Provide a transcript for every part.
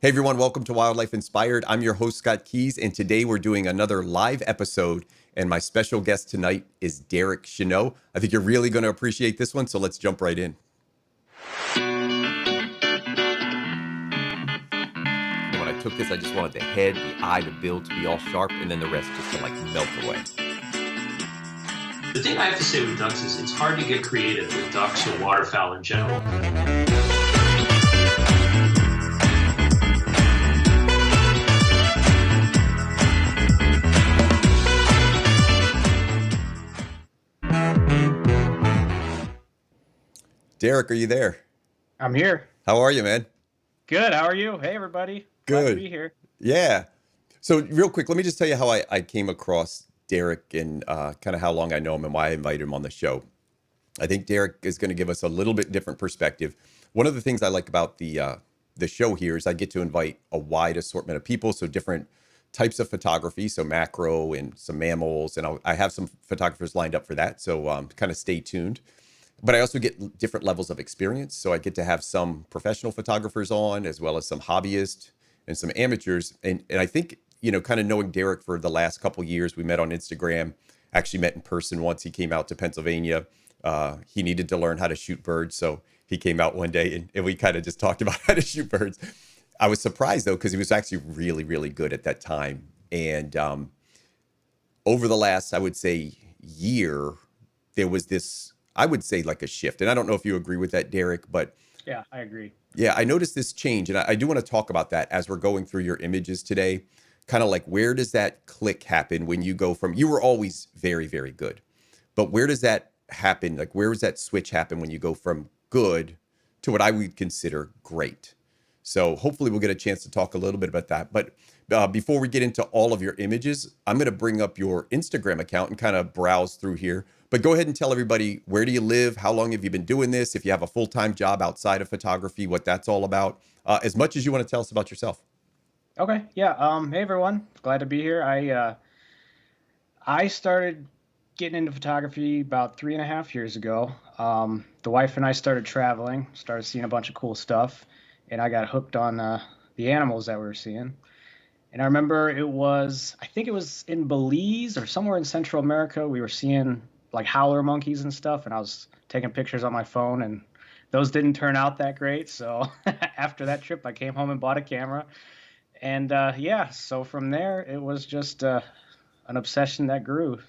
Hey everyone, welcome to Wildlife Inspired. I'm your host, Scott Keys, and today we're doing another live episode. And my special guest tonight is Derek Shenot. I think you're really going to appreciate this one, so let's jump right in. When I took this, I just wanted the head, the eye, the bill to be all sharp, and then the rest just to like melt away. The thing I have to say with ducks is it's hard to get creative with ducks or waterfowl in general. Derek, are you there? I'm here. How are you, man? Good. How are you? Hey, everybody. Good. Glad to be here. Yeah. So real quick, let me just tell you how I came across Derek and kind of how long I know him and why I invited him on the show. I think Derek is going to give us a little bit different perspective. One of the things I like about the show here is I get to invite a wide assortment of people, so different types of photography, so macro and some mammals, and I have some photographers lined up for that, so kind of stay tuned. But I also get different levels of experience, so I get to have some professional photographers on, as well as some hobbyists and some amateurs. And I think, you know, kind of knowing Derek for the last couple of years, we met on Instagram, actually met in person once. He came out to Pennsylvania. He needed to learn how to shoot birds, so he came out one day and we kind of just talked about how to shoot birds. I was surprised though, because he was actually really, really good at that time. And over the last, I would say, year, there was this, I would say, like a shift. And I don't know if you agree with that, Derek, but Yeah, I agree. yeah, I noticed this change. And I do want to talk about that as we're going through your images today. Kind of like, where does that click happen when you go from, you were always very, very good, but where does that happen? Like, where does that switch happen when you go from good to what I would consider great? So hopefully we'll get a chance to talk a little bit about that. But before we get into all of your images, I'm going to bring up your Instagram account and kind of browse through here. But go ahead and tell everybody, where do you live? How long have you been doing this? If you have a full-time job outside of photography, what that's all about, as much as you want to tell us about yourself. Okay. Yeah. Hey, everyone. Glad to be here. I started getting into photography about 3.5 years ago. The wife and I started traveling, started seeing a bunch of cool stuff, and I got hooked on the animals that we were seeing. And I remember I think it was in Belize or somewhere in Central America. We were seeing like howler monkeys and stuff, and I was taking pictures on my phone, and those didn't turn out that great. So after that trip, I came home and bought a camera. And yeah, so from there, it was just an obsession that grew.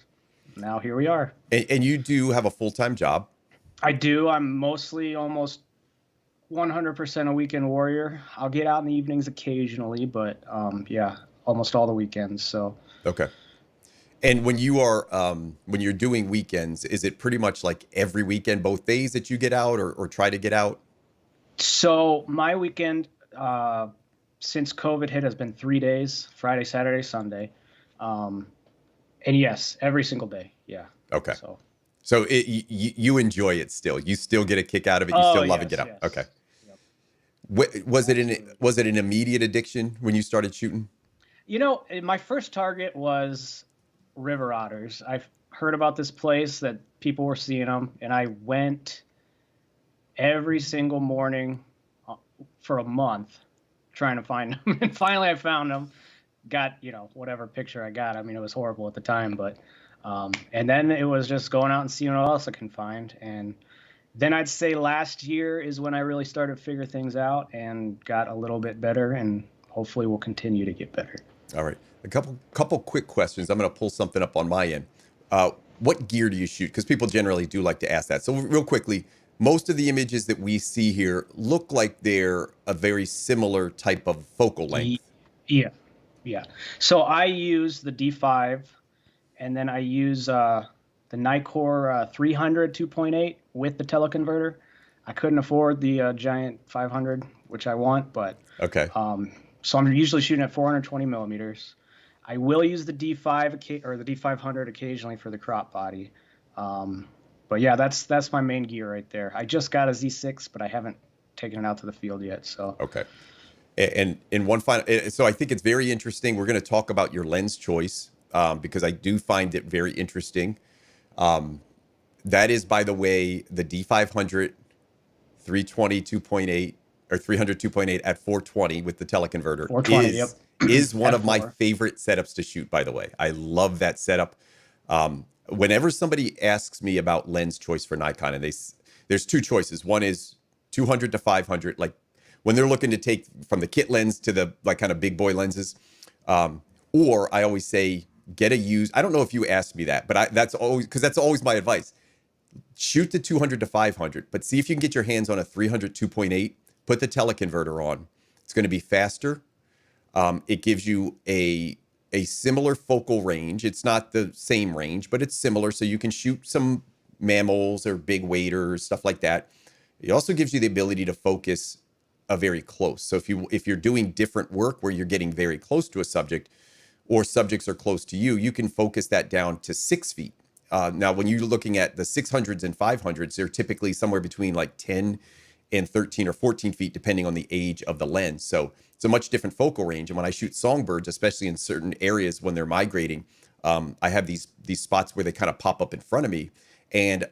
Now here we are. And you do have a full-time job. I do. I'm mostly almost 100% a weekend warrior. I'll get out in the evenings occasionally, but yeah, almost all the weekends. So Okay. And when you are when you're doing weekends, is it pretty much like every weekend, both days that you get out or try to get out? So my weekend since COVID hit has been 3 days: Friday, Saturday, Sunday, and yes, every single day. Yeah. Okay. So you enjoy it still. You still get a kick out of it. You still love it. Get out. Yes. Okay. Yep. Was it an immediate addiction when you started shooting? You know, my first target was river otters. I've heard about this place that people were seeing them, and I went every single morning for a month trying to find them. And finally I found them, got, whatever picture I got. I mean, it was horrible at the time, but, and then it was just going out and seeing what else I can find. And then I'd say last year is when I really started to figure things out and got a little bit better, and hopefully we'll continue to get better. All right. A couple quick questions. I'm going to pull something up on my end. What gear do you shoot? Because people generally do like to ask that. So real quickly, most of the images that we see here look like they're a very similar type of focal length. Yeah. So I use the D5, and then I use the Nikkor 300 2.8 with the teleconverter. I couldn't afford the giant 500, which I want, but okay. So I'm usually shooting at 420 millimeters. I will use the D5 or the D500 occasionally for the crop body. But yeah, that's my main gear right there. I just got a Z6, but I haven't taken it out to the field yet. So okay. And in one final, so I think it's very interesting. We're going to talk about your lens choice because I do find it very interesting. That is, by the way, the D500 320 2.8 or 300 2.8 at 420 with the teleconverter 420, yep. is one of my F4. favorite setups to shoot, by the way. I love that setup. Whenever somebody asks me about lens choice for Nikon, and there's two choices. One is 200 to 500, like when they're looking to take from the kit lens to the like kind of big boy lenses. Or I always say, get a used. I don't know if you asked me that, but that's always my advice. Shoot the 200 to 500, but see if you can get your hands on a 300 2.8. Put the teleconverter on. It's going to be faster. It gives you a similar focal range. It's not the same range, but it's similar. So you can shoot some mammals or big waders, stuff like that. It also gives you the ability to focus a very close. So if you're doing different work where you're getting very close to a subject, or subjects are close to you, you can focus that down to 6 feet. Now, when you're looking at the 600s and 500s, they're typically somewhere between like 10 and 13 or 14 feet, depending on the age of the lens. So it's a much different focal range. And when I shoot songbirds, especially in certain areas when they're migrating, I have these spots where they kind of pop up in front of me. And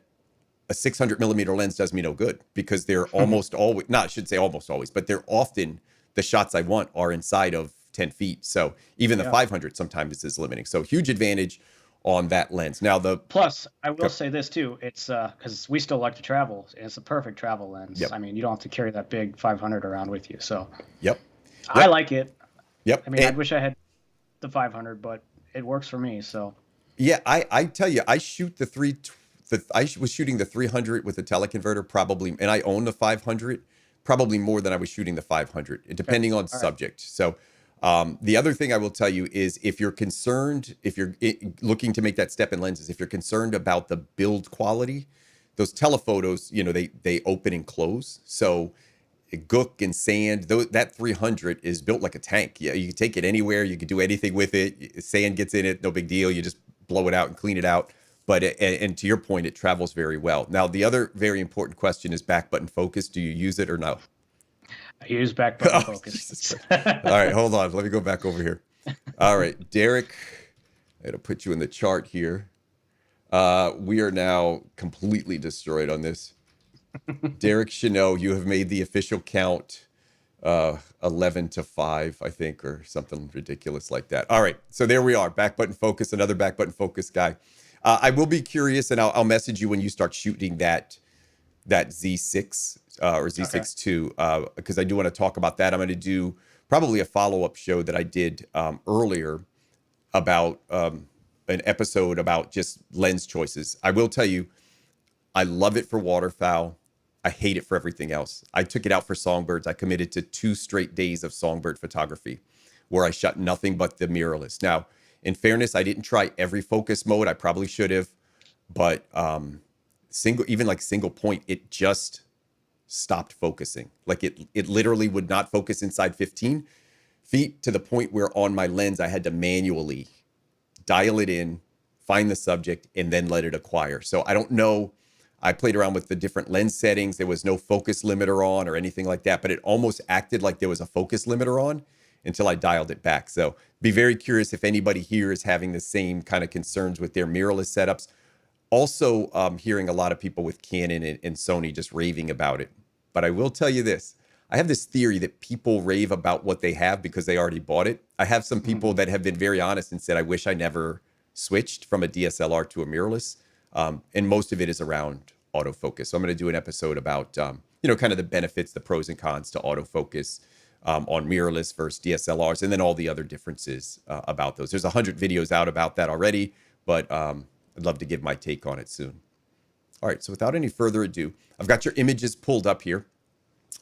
a 600 millimeter lens does me no good because they're almost always, I should say almost always, but they're often the shots I want are inside of 10 feet. So even the 500 sometimes is limiting. So huge advantage on that lens. Now plus I will say this too, it's because we still like to travel, and it's a perfect travel lens. Yep. I mean, you don't have to carry that big 500 around with you. So Yep. I like it. Yep. I mean, I wish I had the 500, but it works for me. So yeah, I tell you, I shoot I was shooting the 300 with the teleconverter probably, and I own the 500 probably more than I was shooting the 500, depending on subject. So the other thing I will tell you is if you're concerned, if you're looking to make that step in lenses, if you're concerned about the build quality, those telephotos, they open and close. So gook and sand, that 300 is built like a tank. Yeah, you can take it anywhere. You can do anything with it. Sand gets in it, no big deal. You just blow it out and clean it out. But and to your point, it travels very well. Now, the other very important question is back button focus. Do you use it or no? I use back button focus. All right, hold on. Let me go back over here. All right, Derek, I got to put you in the chart here. We are now completely destroyed on this. Derek Shenot, you have made the official count 11 to 5, I think, or something ridiculous like that. All right, so there we are. Back button focus, another back button focus guy. I will be curious, and I'll message you when you start shooting that Z6 or Z6 II, because I do want to talk about that. I'm going to do probably a follow-up show that I did earlier about an episode about just lens choices. I will tell you, I love it for waterfowl. I hate it for everything else. I took it out for songbirds. I committed to 2 straight days of songbird photography where I shot nothing but the mirrorless. Now, in fairness, I didn't try every focus mode. I probably should have, but single point, it just stopped focusing. Like it literally would not focus inside 15 feet to the point where on my lens, I had to manually dial it in, find the subject, and then let it acquire. So I don't know. I played around with the different lens settings. There was no focus limiter on or anything like that, but it almost acted like there was a focus limiter on until I dialed it back. So be very curious if anybody here is having the same kind of concerns with their mirrorless setups. Also, hearing a lot of people with Canon and Sony just raving about it. But I will tell you this. I have this theory that people rave about what they have because they already bought it. I have some people that have been very honest and said, I wish I never switched from a DSLR to a mirrorless. And most of it is around autofocus. So I'm going to do an episode about, kind of the benefits, the pros and cons to autofocus on mirrorless versus DSLRs, and then all the other differences about those. There's 100 videos out about that already, but I'd love to give my take on it soon. All right, so without any further ado, I've got your images pulled up here.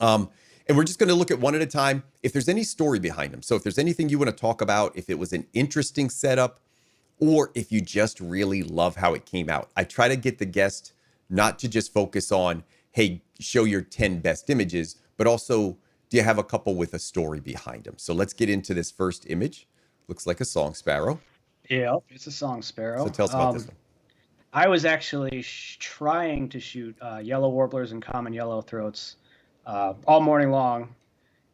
And we're just going to look at one at a time. If there's any story behind them, so if there's anything you want to talk about, if it was an interesting setup, or if you just really love how it came out. I try to get the guest not to just focus on, hey, show your 10 best images, but also, do you have a couple with a story behind them? So let's get into this first image. Looks like a song sparrow. Yeah, it's a song sparrow. So tell us about this one. I was actually trying to shoot yellow warblers and common yellowthroats all morning long,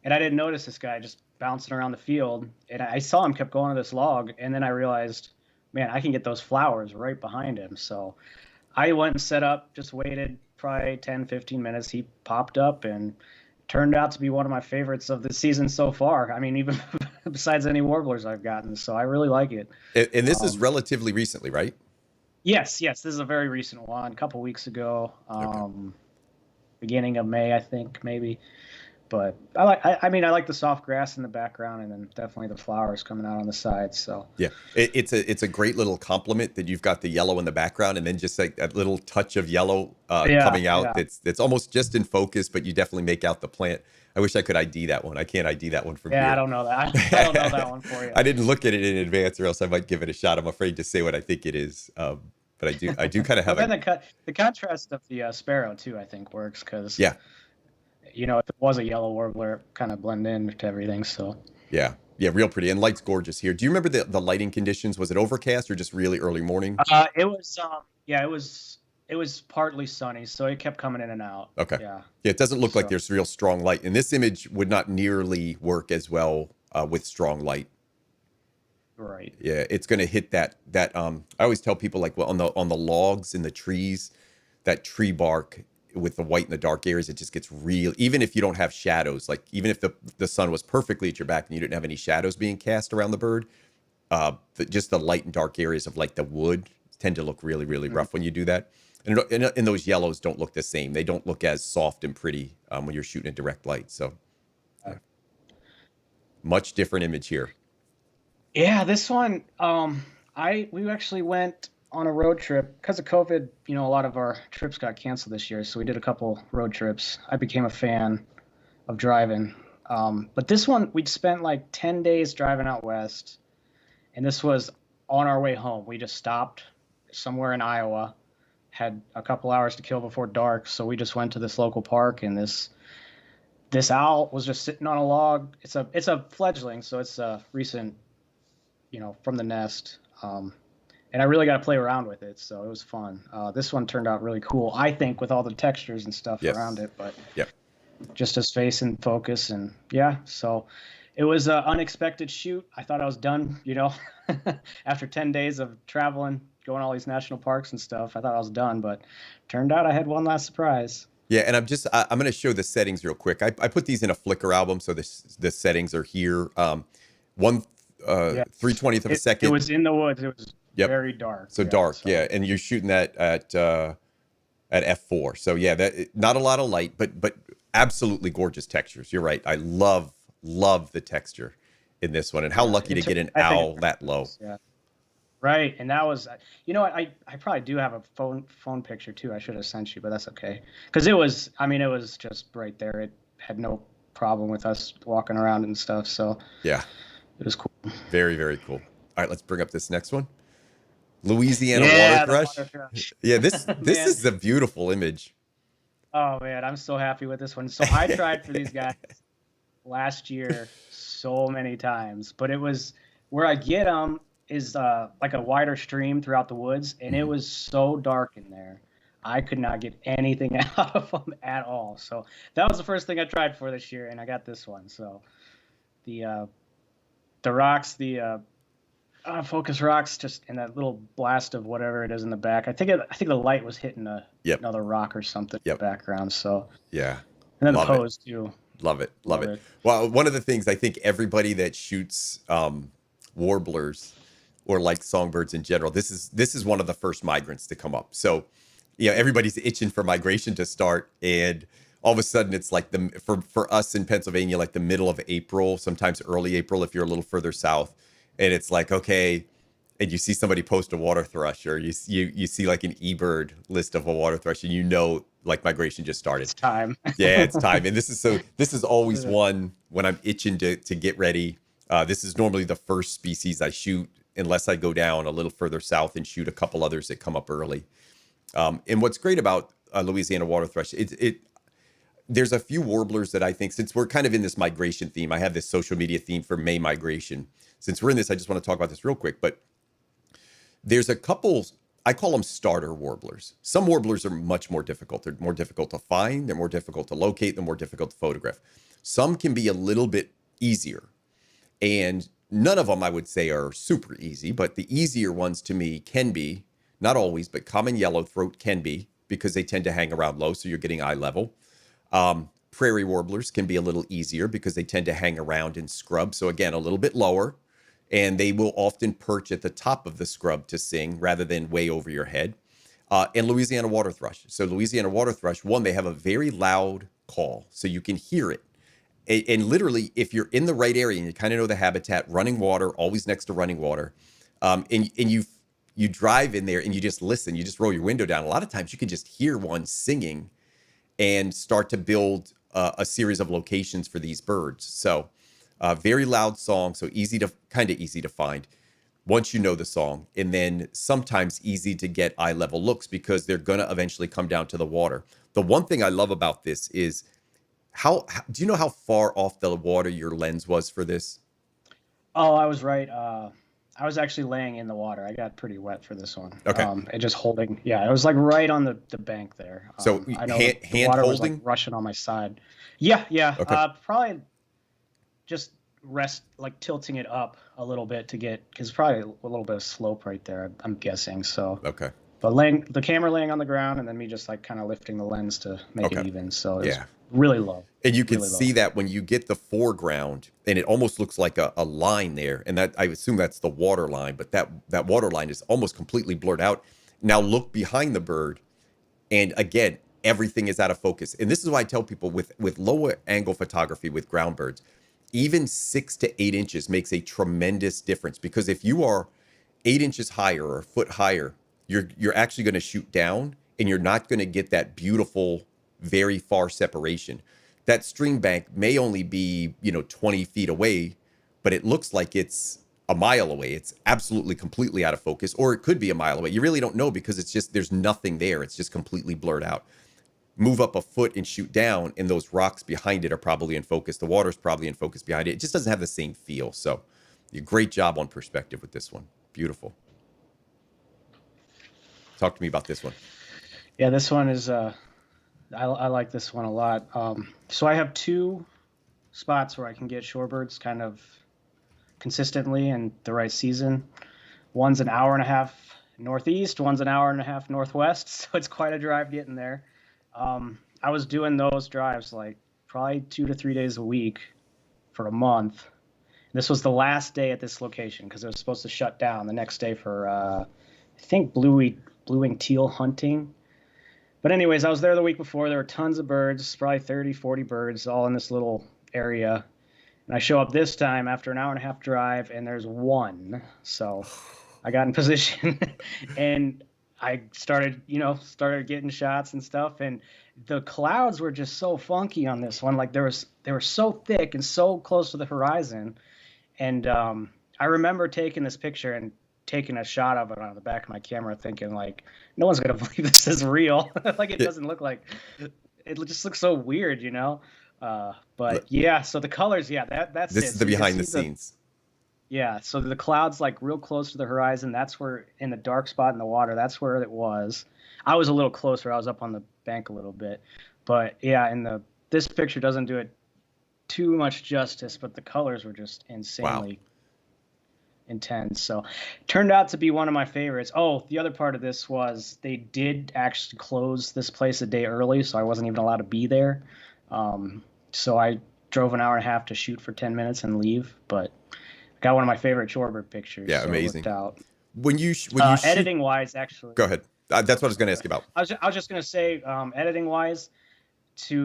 and I didn't notice this guy just bouncing around the field. And I saw him kept going to this log, and then I realized, man, I can get those flowers right behind him. So I went and set up, just waited probably 10, 15 minutes. He popped up, and turned out to be one of my favorites of the season so far. I mean, even besides any warblers I've gotten, so I really like it. And this is relatively recently, right? Yes, yes, this is a very recent one, a couple weeks ago, Okay. beginning of May, I think, maybe. But I like the soft grass in the background, and then definitely the flowers coming out on the sides. So Yeah, it's a great little compliment that you've got the yellow in the background, and then just like that little touch of yellow yeah, coming out. yeah, That's almost just in focus, but you definitely make out the plant. I wish I could ID that one. I can't ID that one from yeah. I here. don't know that. I don't know that one for you. I didn't look at it in advance, or else I might give it a shot. I'm afraid to say what I think it is, but I do kind of But have then a the contrast of the sparrow too, I think, works because yeah. if it was a yellow warbler, it kind of blend in to everything. So Yeah. Yeah, real pretty. And light's gorgeous here. Do you remember the lighting conditions? Was it overcast or just really early morning? it was yeah, it was partly sunny, so it kept coming in and out. Okay. Yeah. Yeah, it doesn't look like So there's real strong light. And this image would not nearly work as well with strong light. right. Yeah, it's going to hit that I always tell people like well on the logs in the trees, that tree bark with the white and the dark areas, it just gets real. Even if you don't have shadows, like even if the sun was perfectly at your back and you didn't have any shadows being cast around the bird, just the light and dark areas of like the wood tend to look really, really rough when you do that. And those yellows don't look the same. They don't look as soft and pretty when you're shooting a direct light. So, Uh, yeah, much different image here. Yeah, this one, we actually went on a road trip because of COVID. A lot of our trips got canceled this year, so we did a couple road trips. I became a fan of driving. But this one, we'd spent like 10 days driving out west, and this was on our way home. We just stopped somewhere in Iowa, had a couple hours to kill before dark, so we just went to this local park, and this owl was just sitting on a log. It's a fledgling, so it's a recent, from the nest. And I really got to play around with it, so it was fun. This one turned out really cool, I think, with all the textures and stuff around Yes. it, but Yep. just his face in focus, and yeah, so it was an unexpected shoot. I thought I was done, after 10 days of traveling, going all these national parks and stuff. I thought I was done, but turned out I had one last surprise. Yeah, and I'm going to show the settings real quick. I put these in a Flickr album, so the settings are here. One Yeah, 3/20th of a it second. was in the woods. It was Yep. very dark. So Yeah, dark, so yeah, and you're shooting that at f4. So yeah, not a lot of light, but absolutely gorgeous textures. You're right. I love the texture in this one, and how yeah, lucky to it took, get an I think owl it that low. was, yeah. Right, and that was, I probably do have a phone picture too. I should have sent you, but that's okay. Because it was just right there. It had no problem with us walking around and stuff, so Yeah, it was cool. very, very cool. All right, let's bring up this next one. Louisiana water Yeah, the thrush. water thrush. Yeah, this Man, is a beautiful image. oh man, I'm so happy with this one. So I tried for these guys last year so many times, but it was where I get them is like a wider stream throughout the woods, and it Mhm. was so dark in there. I could not get anything out of them at all. So that was the first thing I tried for this year, and I got this one. So the rocks, the focus rocks, just in that little blast of whatever it is in the back. I think the light was hitting Yep, another rock or something in the yep, background. So yeah, and then the love it. pose too. Love it. Love Love it. it. Well, one of the things I think everybody that shoots warblers or like songbirds in general, this is one of the first migrants to come up. So, everybody's itching for migration to start, and all of a sudden it's like for us in Pennsylvania, like the middle of April, sometimes early April if you're a little further south, and it's like okay, and you see somebody post a water thrush, or you see like an eBird list of a water thrush, and like migration just started. It's time. Yeah, it's time. And this is always one when I'm itching to get ready. This is normally the first species I shoot unless I go down a little further south and shoot a couple others that come up early. And what's great about Louisiana water thrush, there's a few warblers that I think, since we're kind of in this migration theme, I have this social media theme for May migration. Since we're in this, I just want to talk about this real quick. But there's a couple, I call them starter warblers. Some warblers are much more difficult. They're more difficult to find. They're more difficult to locate. They're more difficult to photograph. Some can be a little bit easier. And none of them, I would say, are super easy. But the easier ones to me can be, not always, but common yellowthroat can be, because they tend to hang around low. So you're getting eye level. Prairie warblers can be a little easier because they tend to hang around in scrub. So again, a little bit lower, and they will often perch at the top of the scrub to sing rather than way over your head. And Louisiana water thrush. So Louisiana water thrush, one, they have a very loud call, so you can hear it. And literally, if you're in the right area and you kind of know the habitat, running water, always next to running water, and you drive in there and you just listen, you just roll your window down. A lot of times you can just hear one singing and start to build a series of locations for these birds. So very loud song, so kind of easy to find once you know the song, and then sometimes easy to get eye level looks because they're going to eventually come down to the water. The one thing I love about this is how do you know how far off the water your lens was for this? Oh, I was right. I was actually laying in the water. I got pretty wet for this one. Okay. And just holding. Yeah, it was like right on the bank there. So I know hand the water was holding? like rushing on my side. Yeah. Okay. Probably just like tilting it up a little bit to get, because probably a little bit of slope right there, I'm guessing. So. Okay. But the camera laying on the ground and then me just like kind of lifting the lens to make it even. So it was really low. And you can really see low. that when you get the foreground, and it almost looks like a line there. And that, I assume that's the water line, but that water line is almost completely blurred out. Now look behind the bird, and again, everything is out of focus. And this is why I tell people with lower angle photography with ground birds, even 6 to 8 inches makes a tremendous difference, because if you are 8 inches higher or a foot higher, you're actually going to shoot down, and you're not going to get that beautiful, very far separation. That stream bank may only be 20 feet away, but it looks like it's a mile away. It's absolutely completely out of focus, or it could be a mile away. You really don't know because it's just, there's nothing there. It's just completely blurred out. Move up a foot and shoot down, and those rocks behind it are probably in focus. The water's probably in focus behind it. It just doesn't have the same feel. So, great job on perspective with this one. Beautiful. Talk to me about this one. Yeah, this one is, I like this one a lot. So I have 2 spots where I can get shorebirds kind of consistently in the right season. One's an hour and a half northeast, one's an hour and a half northwest. So it's quite a drive getting there. I was doing those drives like probably 2 to 3 days a week for a month. This was the last day at this location because it was supposed to shut down the next day for, I think, blue-winged teal hunting. But anyways, I was there the week before. There were tons of birds, probably 30, 40 birds, all in this little area. And I show up this time after an hour and a half drive, and there's one. So I got in position, and I started getting shots and stuff. And the clouds were just so funky on this one. Like they were so thick and so close to the horizon. And I remember taking this picture and taking a shot of it on the back of my camera, thinking like, no one's gonna believe this is real. Like it doesn't look like, it just looks so weird, But yeah, so the colors, that's this it. is So the you can behind the see scenes. Yeah, so the clouds like real close to the horizon. That's where, in the dark spot in the water, that's where it was. I was a little closer. I was up on the bank a little bit, but yeah, this picture doesn't do it too much justice. But the colors were just insanely intense. So turned out to be one of my favorites. Oh, the other part of this was they did actually close this place a day early, so I wasn't even allowed to be there. So I drove an hour and a half to shoot for 10 minutes and leave, but got one of my favorite shorebird pictures. Yeah, so amazing. It worked out. When you shoot, editing wise, actually. Go ahead. That's what I was going to ask you about. I was just going to say, editing wise,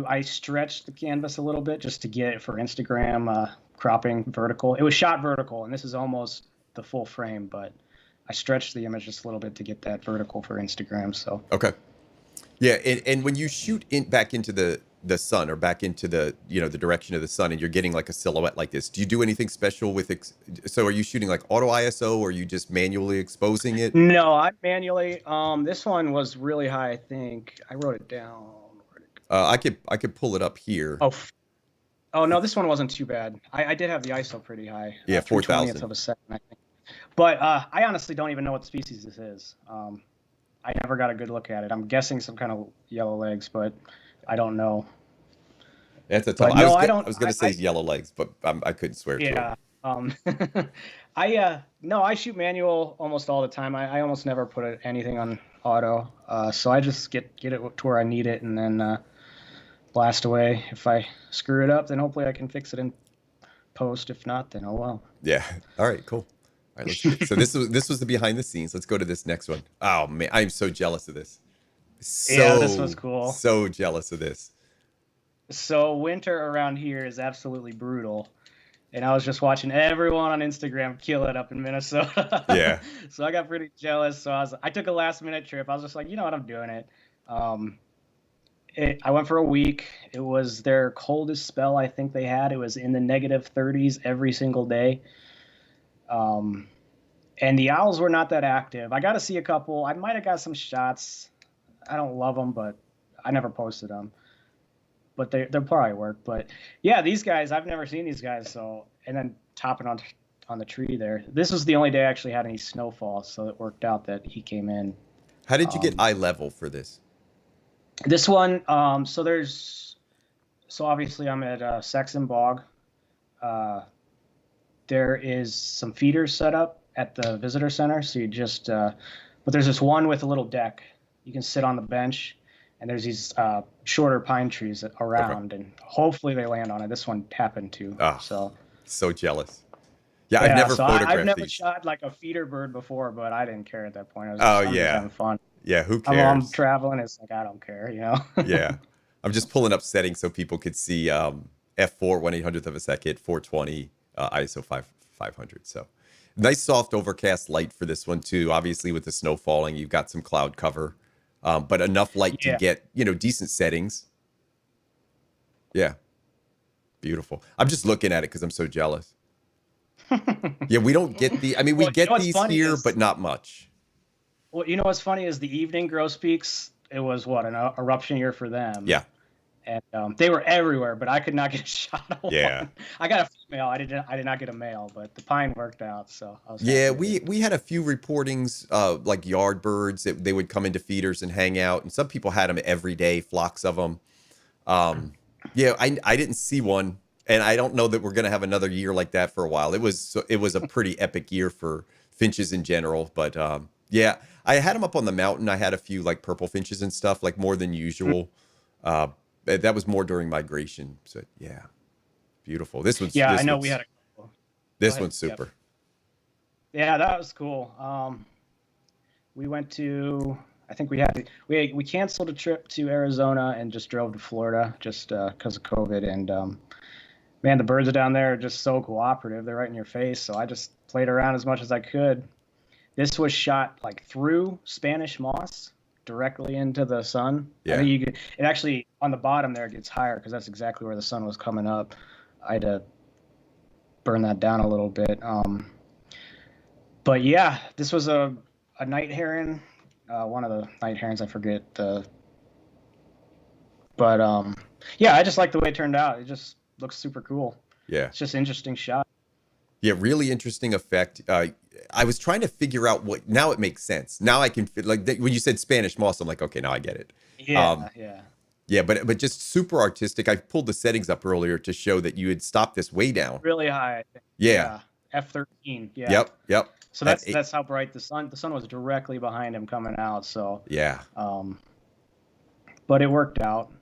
I stretched the canvas a little bit just to get it for Instagram, cropping vertical. It was shot vertical, and this is almost the full frame, but I stretched the image just a little bit to get that vertical for Instagram. So okay, yeah, and when you shoot back into the sun, or back into the the direction of the sun, and you're getting like a silhouette like this, do you do anything special with so are you shooting like auto ISO, or are you just manually exposing it? No, I manually. This one was really high. I think I wrote it down. I could pull it up here. Oh no, this one wasn't too bad. I did have the ISO pretty high. Yeah, 4,000 of a second, I think. But I honestly don't even know what species this is. I never got a good look at it. I'm guessing some kind of yellow legs, but I don't know. That's a tough. No, I was going to say yellow legs, but I couldn't swear to it. I shoot manual almost all the time. I almost never put anything on auto. So I just get it to where I need it, and then blast away. If I screw it up, then hopefully I can fix it in post. If not, then oh well. Yeah. All right, cool. All right, so this was the behind the scenes. Let's go to this next one. Oh man, I'm so jealous of this. Yeah, this was So cool. so jealous of this. So winter around here is absolutely brutal. And I was just watching everyone on Instagram kill it up in Minnesota. Yeah. So I got pretty jealous. So I took a last minute trip. I was just like, you know what, I'm doing it. I went for a week. It was their coldest spell I think they had. It was in the negative 30s every single day. And the owls were not that active. I got to see a couple. I might have got some shots. I don't love them, but I never posted them. But they'll probably work. But yeah, these guys, I've never seen these guys. So, and then topping on the tree there. This was the only day I actually had any snowfall, so it worked out that he came in. How did you get eye level for this? This one, so obviously I'm at Saxon Bog. There is some feeders set up at the visitor center. So you just, but there's this one with a little deck. You can sit on the bench, and there's these shorter pine trees around, and hopefully they land on it. This one happened to. Oh, so jealous. Yeah, I've never photographed I've never these. shot like a feeder bird before, but I didn't care at that point. I was just having fun. Yeah, who I'm cares? traveling. It's like, I don't care, you know? Yeah. I'm just pulling up settings so people could see f4, 1/800th of a second, 420, ISO 500. So nice soft overcast light for this one too. Obviously with the snow falling, you've got some cloud cover, but enough light to get, decent settings. Yeah. Beautiful. I'm just looking at it because I'm so jealous. Yeah, we don't get we get these here, but not much. Well, you know what's funny is the evening grosbeaks, it was an eruption year for them. Yeah. And they were everywhere, but I could not get a shot of one. Yeah. I got a female. I did not get a male, but the pine worked out. So I was we had a few reportings, like yard birds that they would come into feeders and hang out, and some people had them every day, flocks of them. Yeah, I didn't see one, and I don't know that we're gonna have another year like that for a while. It was a pretty epic year for finches in general, but yeah, I had them up on the mountain. I had a few like purple finches and stuff, like more than usual. That was more during migration. So yeah, beautiful. This one's I know we had a couple. This one's super. Yep. Yeah, that was cool. We went to, I think we canceled a trip to Arizona and just drove to Florida just because of COVID. And man, the birds down there are just so cooperative. They're right in your face. So I just played around as much as I could. This was shot like through Spanish moss directly into the sun. Yeah. I mean, it actually, on the bottom there, it gets higher because that's exactly where the sun was coming up. I had to burn that down a little bit. But yeah, this was a night heron, one of the night herons, I forget. But yeah, I just like the way it turned out. It just looks super cool. Yeah. It's just an interesting shot. Yeah, really interesting effect. I was trying to figure out what. Now it makes sense. Now I can when you said Spanish moss, I'm like, okay, now I get it. Yeah, yeah, but just super artistic. I pulled the settings up earlier to show that you had stopped this way down. Really high, I think. Yeah. F13. Yeah. Yep. So that's how bright the sun was directly behind him coming out. So yeah. But it worked out.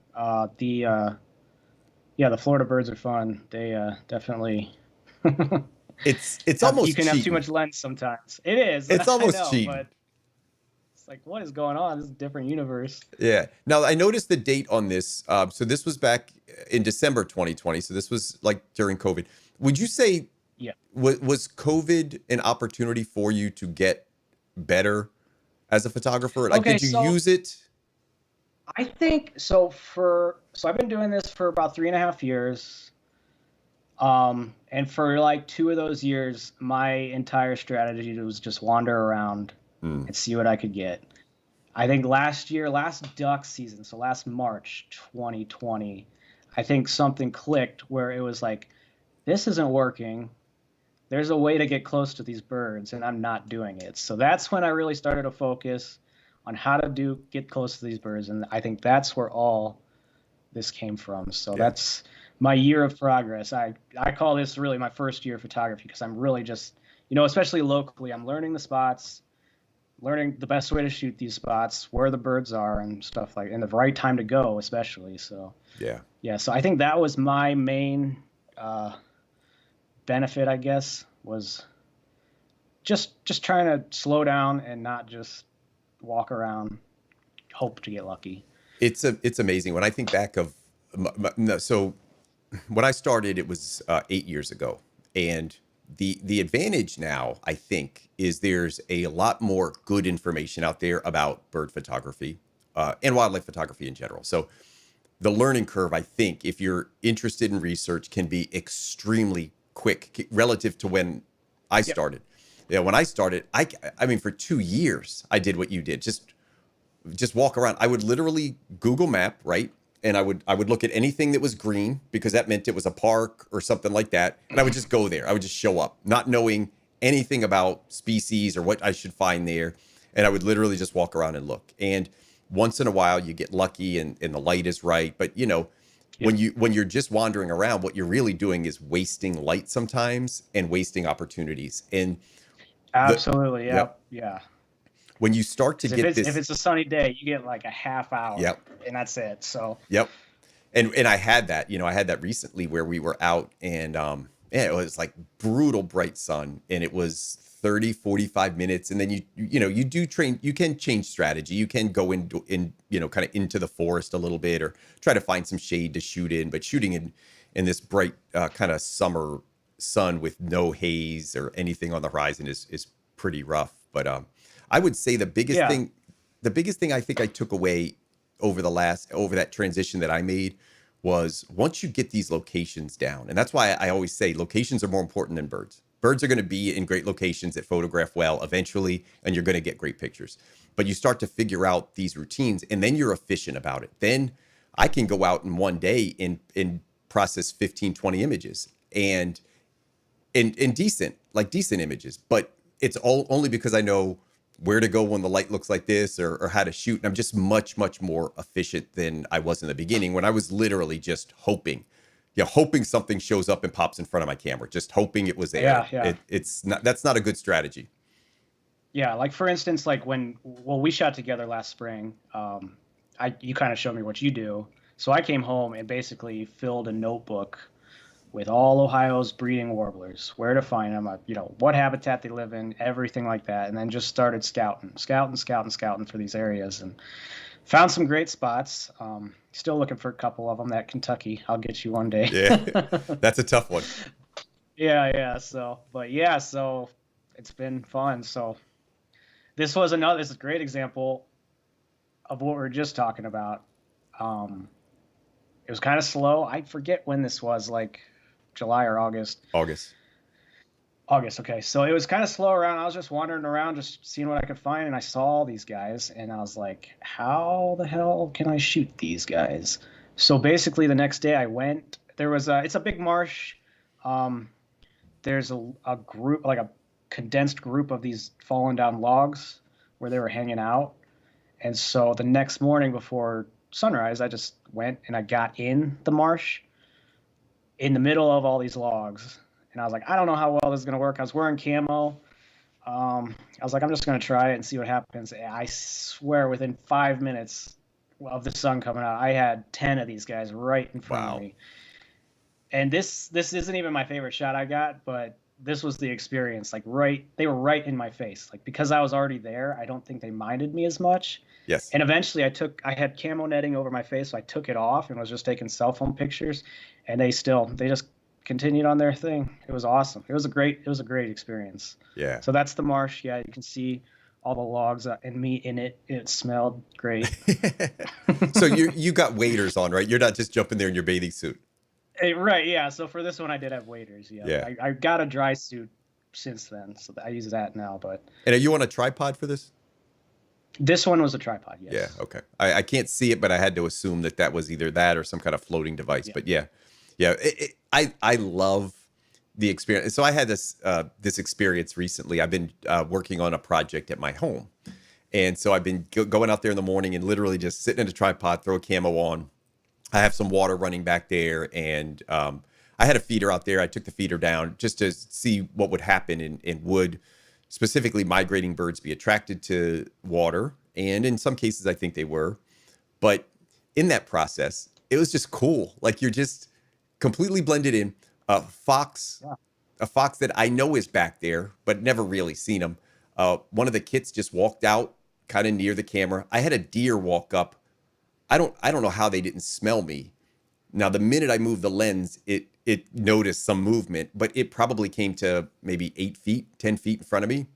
The Florida birds are fun. They definitely. It's almost you can cheating. have too much lens sometimes. It is. It's almost cheating. But it's like, what is going on? This is a different universe. Yeah. Now I noticed the date on this. So this was back in December 2020. So this was like during COVID. Would you say? Yeah. Was COVID an opportunity for you to get better as a photographer? Like, did you use it? I think so. So I've been doing this for about 3.5 years. And for like 2 of those years, my entire strategy was just wander around and see what I could get. I think last duck season, so last March 2020, I think something clicked where it was like, this isn't working. There's a way to get close to these birds, and I'm not doing it. So that's when I really started to focus on how to get close to these birds, and I think that's where all this came from. So that's my year of progress. I call this really my first year of photography because I'm really just, especially locally, I'm learning the spots. learning the best way to shoot these spots, where the birds are and stuff like, and the right time to go, especially. So Yeah. so I think that was my main benefit, I guess, was just trying to slow down and not just walk around, hope to get lucky. It's amazing when I think back of so when I started, it was 8 years ago, and the advantage now, I think, is there's a lot more good information out there about bird photography and wildlife photography in general. So the learning curve, I think, if you're interested in research, can be extremely quick relative to when I started. Yeah, when I started, I mean, for 2 years, I did what you did. Just walk around. I would literally Google Map, right? And I would look at anything that was green because that meant it was a park or something like that. And I would just go there. I would just show up, not knowing anything about species or what I should find there. And I would literally just walk around and look. And once in a while you get lucky and the light is right. But when you're just wandering around, what you're really doing is wasting light sometimes and wasting opportunities. And Absolutely. Yeah. When you start to get if it's a sunny day, you get like a half hour. Yep. And that's it. So. Yep. And I had that, I had that recently where we were out and it was like brutal bright sun and it was 30, 45 minutes. And then you do train, you can change strategy. You can go in kind of into the forest a little bit or try to find some shade to shoot in, but shooting in this bright kind of summer sun with no haze or anything on the horizon is pretty rough. But I would say the biggest thing I think I took away over that transition that I made was once you get these locations down, and that's why I always say locations are more important than birds. Birds are going to be in great locations that photograph well eventually, and you're going to get great pictures. But you start to figure out these routines, and then you're efficient about it. Then I can go out in one day and process 15, 20 images and decent images. But it's all only because I know where to go when the light looks like this or how to shoot. And I'm just much, much more efficient than I was in the beginning when I was literally just hoping something shows up and pops in front of my camera, just hoping it was there. Yeah. That's not a good strategy. Yeah. Like for instance, like we shot together last spring. You kind of showed me what you do. So I came home and basically filled a notebook with all Ohio's breeding warblers, where to find them, what habitat they live in, everything like that. And then just started scouting for these areas and found some great spots. Still looking for a couple of them. That Kentucky, I'll get you one day. Yeah, that's a tough one. Yeah. So it's been fun. So this is a great example of what we were just talking about. It was kind of slow. I forget when this was, like July or August. August. Okay. So it was kind of slow around. I was just wandering around, just seeing what I could find. And I saw all these guys and I was like, how the hell can I shoot these guys? So basically the next day I went, it's a big marsh. There's a group, like a condensed group of these fallen down logs where they were hanging out. And so the next morning before sunrise, I just went and I got in the marsh in the middle of all these logs. And I was like, I don't know how well this is going to work. I was wearing camo. I was like, I'm just going to try it and see what happens. And I swear within 5 minutes of the sun coming out, I had 10 of these guys right in front of me. And this isn't even my favorite shot I got, but this was the experience. Like they were right in my face. Like because I was already there, I don't think they minded me as much. Yes. And eventually I had camo netting over my face, so I took it off and was just taking cell phone pictures. And they just continued on their thing. It was awesome. It was a great experience. Yeah. So that's the marsh. Yeah, you can see all the logs and meat in it. It smelled great. So you got waders on, right? You're not just jumping there in your bathing suit. Right. Yeah. So for this one, I did have waders. Yeah. I got a dry suit since then, so I use that now. But. And are you on a tripod for this? This one was a tripod. Yes. Yeah. Okay. I can't see it, but I had to assume that was either that or some kind of floating device. Yeah. But yeah. I love the experience. So I had this experience recently. I've been working on a project at my home, and so I've been going out there in the morning and literally just sitting in a tripod, throw a camo on. I have some water running back there, and I had a feeder out there. I took the feeder down just to see what would happen and would specifically migrating birds be attracted to water. And in some cases, I think they were. But in that process, it was just cool. Like you're just completely blended in. Fox, Yeah. a fox that I know is back there, but never really seen him. One of the kits just walked out kind of near the camera. I had a deer walk up. I don't know how they didn't smell me. Now, the minute I moved the lens, it noticed some movement, but it probably came to maybe 8 feet, 10 feet in front of me.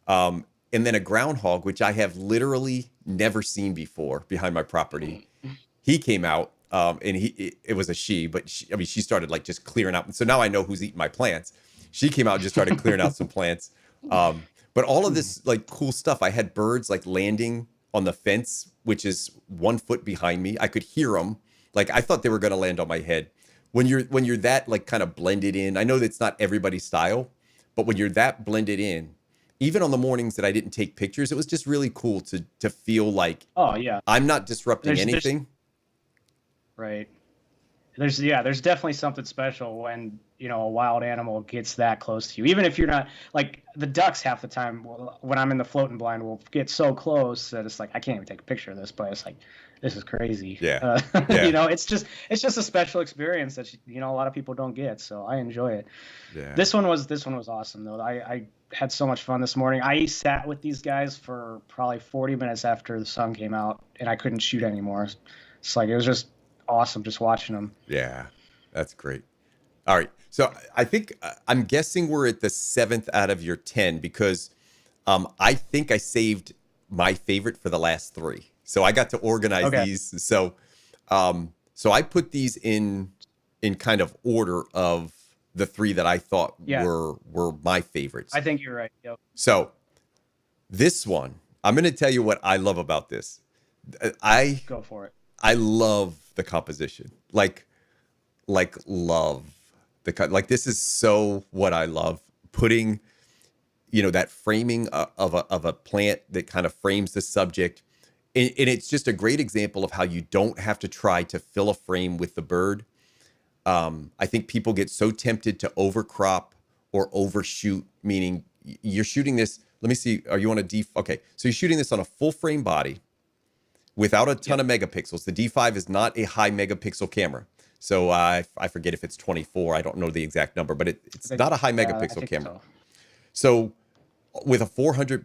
And then a groundhog, which I have literally never seen before behind my property. He came out, and it was a she, but she started like just clearing out. So now I know who's eating my plants. She came out and just started clearing out some plants. But all of this like cool stuff, I had birds like landing on the fence, which is 1 foot behind me. I could hear them. Like I thought they were going to land on my head. When you're that like kind of blended in, I know that's not everybody's style, but when you're that blended in, even on the mornings that I didn't take pictures, it was just really cool to feel like, Oh yeah. I'm not disrupting anything. Right. There's definitely something special when, a wild animal gets that close to you. Even if you're not, like the ducks half the time when I'm in the floating blind will get so close that it's like I can't even take a picture of this, but it's like this is crazy. Yeah. Yeah. It's just a special experience that a lot of people don't get, so I enjoy it. Yeah. This one was awesome though. I had so much fun this morning. I sat with these guys for probably 40 minutes after the sun came out and I couldn't shoot anymore. It's like it was just awesome just watching them. Yeah, that's great. All right. So I think I'm guessing we're at the 7th out of your 10 because I think I saved my favorite for the last 3. So I got to organize these. So I put these in kind of order of the 3 that I thought were my favorites. I think you're right. Yep. So this one, I'm going to tell you what I love about this. Go for it. I love the composition. Like love like this is so what I love, putting that framing of a plant that kind of frames the subject, and it's just a great example of how you don't have to try to fill a frame with the bird. I think people get so tempted to overcrop or overshoot, meaning you're shooting this. Let me see. Are you on a D? Okay, so you're shooting this on a full frame body without a ton of megapixels. The D5 is not a high megapixel camera. So I forget if it's 24. I don't know the exact number, but it's not a high megapixel camera. So with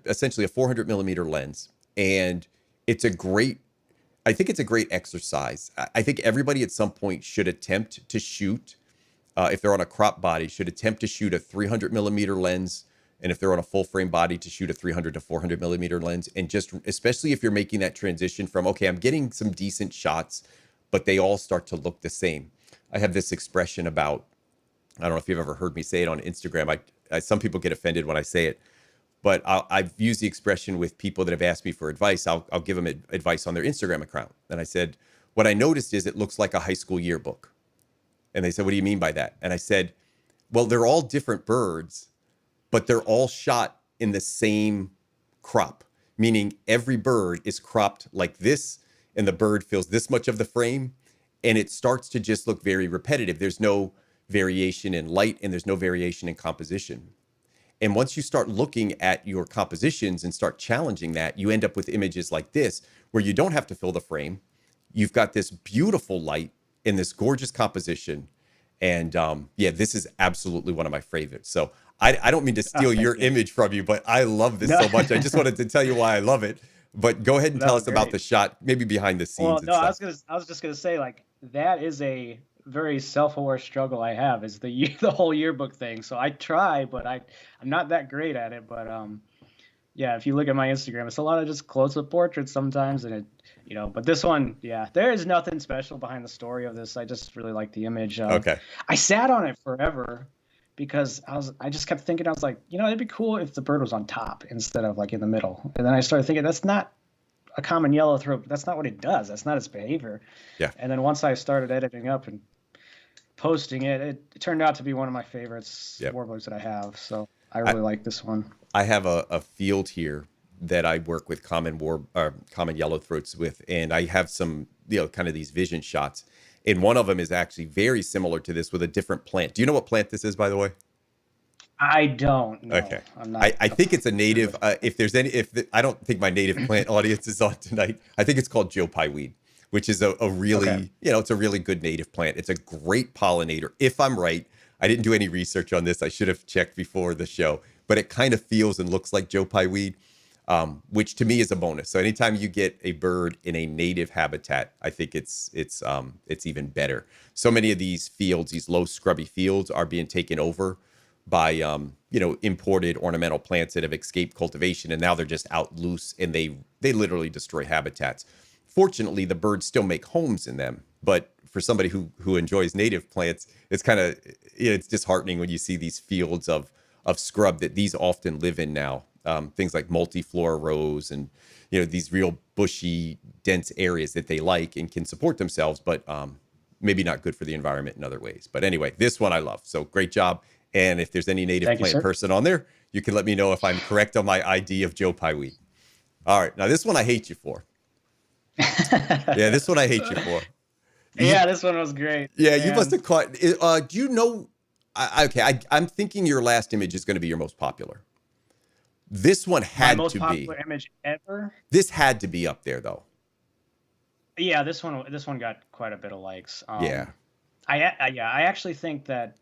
essentially a 400 millimeter lens, and I think it's a great exercise. I think everybody at some point should attempt to shoot, if they're on a crop body, should attempt to shoot a 300 millimeter lens. And if they're on a full frame body, to shoot a 300 to 400 millimeter lens. And just, especially if you're making that transition from, okay, I'm getting some decent shots, but they all start to look the same. I have this expression about, I don't know if you've ever heard me say it on Instagram. Some people get offended when I say it, but I've used the expression with people that have asked me for advice. I'll give them advice on their Instagram account. And I said, what I noticed is it looks like a high school yearbook. And they said, what do you mean by that? And I said, well, they're all different birds, but they're all shot in the same crop, meaning every bird is cropped like this, and the bird fills this much of the frame, and it starts to just look very repetitive. There's no variation in light, and there's no variation in composition. And once you start looking at your compositions and start challenging that, you end up with images like this, where you don't have to fill the frame. You've got this beautiful light in this gorgeous composition. And this is absolutely one of my favorites. So I don't mean to steal your image from you, but I love this so much. I just wanted to tell you why I love it. But go ahead and tell us about the shot, maybe behind the scenes. Well, no, I was just gonna say, like, that is a very self-aware struggle I have, is the whole yearbook thing. So I try, but I'm not that great at it. But if you look at my Instagram, it's a lot of just close-up portraits sometimes, and but this one, there is nothing special behind the story of this. I just really like the image. Okay. I sat on it forever because I just kept thinking, I was like, it'd be cool if the bird was on top instead of like in the middle. And then I started thinking, that's not a common yellowthroat. That's not what it does. That's not its behavior. Yeah. And then once I started editing up and posting it, it turned out to be one of my favorites, warblers that I have. So I really like this one. I have a field here that I work with common yellowthroats with, and I have some, kind of these vision shots. And one of them is actually very similar to this with a different plant. Do you know what plant this is, by the way? I don't know. Okay. I'm not. I think it's a native. If there's any, I don't think my native plant audience is on tonight. I think it's called Joe Pye weed, which is a really, Okay. it's a really good native plant. It's a great pollinator. If I'm right, I didn't do any research on this. I should have checked before the show, but it kind of feels and looks like Joe Pye weed, which to me is a bonus. So anytime you get a bird in a native habitat, I think it's even better. So many of these fields, these low scrubby fields, are being taken over by imported ornamental plants that have escaped cultivation, and now they're just out loose, and they literally destroy habitats. Fortunately, the birds still make homes in them, but for somebody who enjoys native plants, it's kind of it's disheartening when you see these fields of scrub that these often live in now. Things like multiflora rows and these real bushy, dense areas that they like and can support themselves, but maybe not good for the environment in other ways. But anyway, this one I love. So great job. And if there's any native Thank you, plant sir. person on there, you can let me know if I'm correct on my ID of Joe Pye weed. All right. Now, this one I hate you for. Yeah, this one I hate you for. Yeah, this one was great. Yeah, you Man. must have caught. Do you know? I'm thinking your last image is going to be your most popular. This one My had most to be. popular image ever. This had to be up there, though. Yeah, this one got quite a bit of likes. Yeah. I actually think that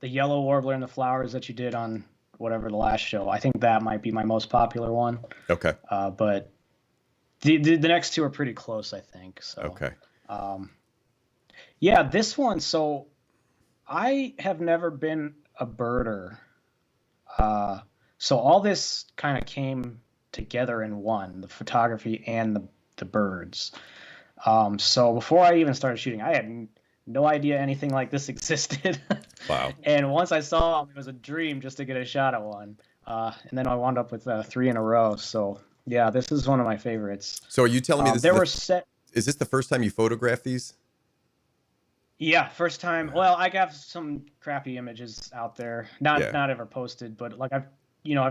the yellow warbler and the flowers that you did on whatever the last show, I think that might be my most popular one. Okay. But the next two are pretty close, I think. So. Okay. Yeah, this one. So I have never been a birder. So all this kind of came together in one, the photography and the birds. So before I even started shooting, I had no idea anything like this existed. Wow. And once I saw them, it was a dream just to get a shot at one. And then I wound up with 3 in a row. So yeah, this is one of my favorites. So are you telling me this is this the first time you photographed these? Yeah, first time. Well, I got some crappy images out there, not ever posted, but like I've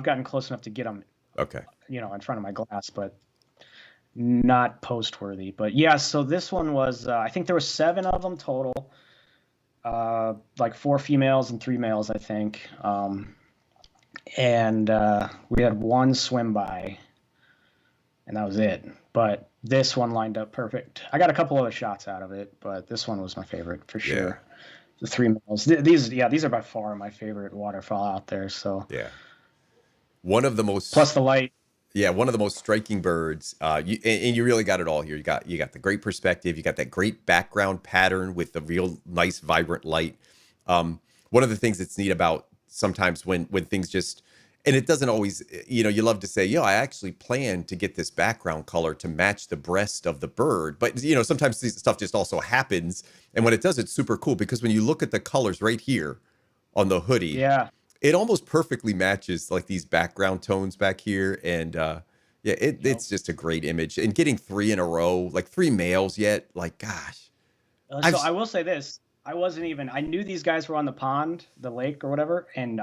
gotten close enough to get them, Okay. in front of my glass, but not post worthy. But yeah, so this one was, I think there were 7 of them total, like 4 females and 3 males, I think. And we had 1 swim by, and that was it. But this one lined up perfect. I got a couple other shots out of it, but this one was my favorite for sure. Yeah. The 3 males. These are by far my favorite waterfowl out there. So Yeah. One of the most plus the light. Yeah, one of the most striking birds. And you really got it all here. You got the great perspective. You got that great background pattern with the real nice, vibrant light. One of the things that's neat about sometimes when things just, and it doesn't always, you love to say, I actually planned to get this background color to match the breast of the bird. But, sometimes this stuff just also happens. And when it does, it's super cool because when you look at the colors right here on the hoodie, Yeah. it almost perfectly matches like these background tones back here. And it's just a great image. And getting 3 in a row, like 3 males yet, like, gosh. So I will say this. I knew these guys were on the pond, the lake or whatever. And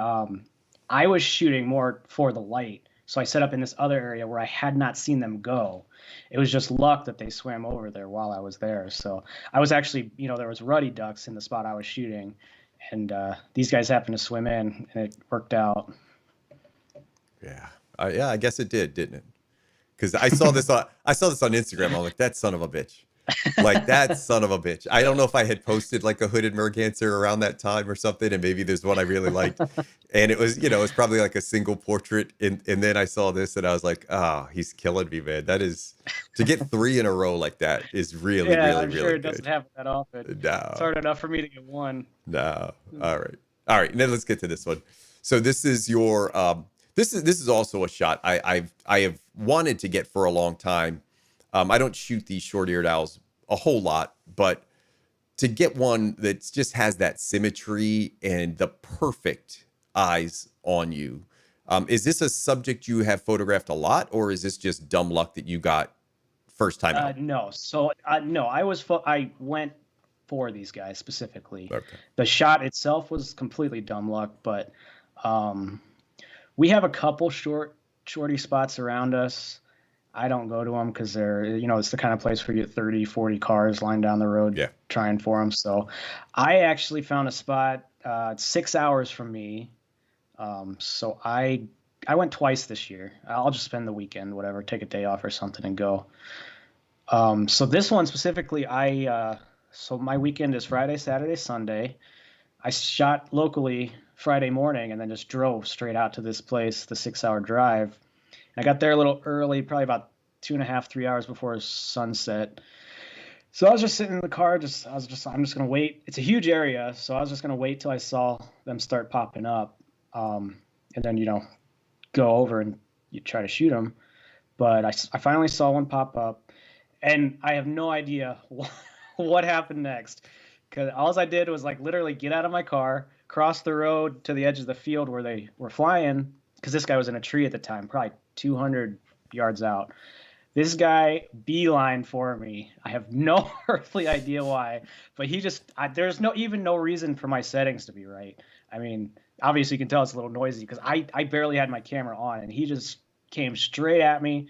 I was shooting more for the light. So I set up in this other area where I had not seen them go. It was just luck that they swam over there while I was there. So I was actually, there was ruddy ducks in the spot I was shooting. And these guys happened to swim in, and it worked out. Yeah, I guess it did, didn't it? Because I saw this on Instagram. I'm like, that son of a bitch, like that son of a bitch. I don't know if I had posted like a hooded merganser around that time or something, and maybe there's one I really liked, and it was it's probably like a single portrait, and then I saw this, and I was like, he's killing me, man. That is to get 3 in a row like that is really, really, really sure it good. doesn't happen that often. No. It's hard enough for me to get 1. No. All right. Then let's get to this one. So this is your this is also a shot I have wanted to get for a long time. I don't shoot these short-eared owls a whole lot, but to get one that just has that symmetry and the perfect eyes on you. Is this a subject you have photographed a lot, or is this just dumb luck that you got first time out? No. So no, I went for these guys specifically. Okay. The shot itself was completely dumb luck, but we have a couple shorty spots around us. I don't go to them because they're, it's the kind of place where you get 30, 40 cars lined down the road trying for them. So I actually found a spot 6 hours from me So I went twice this year. I'll just spend the weekend, whatever, take a day off or something and go. So this one specifically, so my weekend is Friday, Saturday, Sunday. I shot locally Friday morning and then just drove straight out to this place, the 6 hour drive. I got there a little early, probably about 2.5, 3 hours before sunset. So I was just sitting in the car, I'm just gonna wait. It's a huge area, so I was just gonna wait till I saw them start popping up, and then go over and you try to shoot them. But I finally saw one pop up, and I have no idea what happened next. Because all I did was like literally get out of my car, cross the road to the edge of the field where they were flying. Because this guy was in a tree at the time, probably 200 yards out. This guy beeline for me. I have no earthly idea why, but there's no reason for my settings to be right. I mean, obviously you can tell it's a little noisy because I barely had my camera on, and he just came straight at me.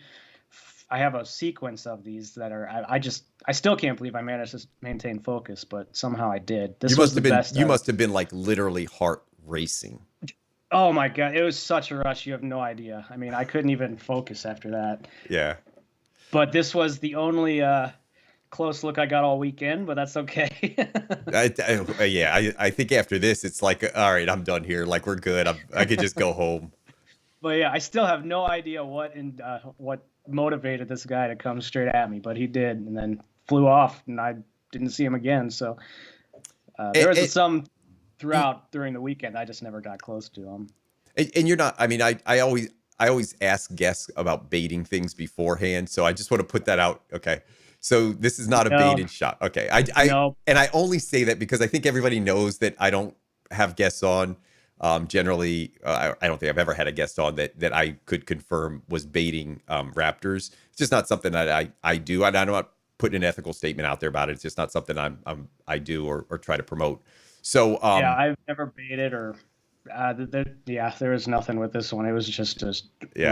I have a sequence of these that are I still can't believe I managed to maintain focus, but somehow I did. This was the best. You must have been like literally heart racing. Oh my God, it was such a rush. You have no idea. I mean, I couldn't even focus after that. Yeah. But this was the only close look I got all weekend, but that's okay. I think after this, it's like, all right, I'm done here. Like, we're good. I could just go home. But yeah, I still have no idea what motivated this guy to come straight at me, but he did, and then flew off, and I didn't see him again. So there was some throughout during the weekend. I just never got close to him. And you're not. I mean, I always ask guests about baiting things beforehand, so I just want to put that out. Okay, so this is not a baited shot. Okay, and I only say that because I think everybody knows that I don't have guests on. Generally, I don't think I've ever had a guest on that I could confirm was baiting raptors. It's just not something that I do. I'm not putting an ethical statement out there about it. It's just not something I do or try to promote. So yeah, I've never baited or. There was nothing with this one. It was just a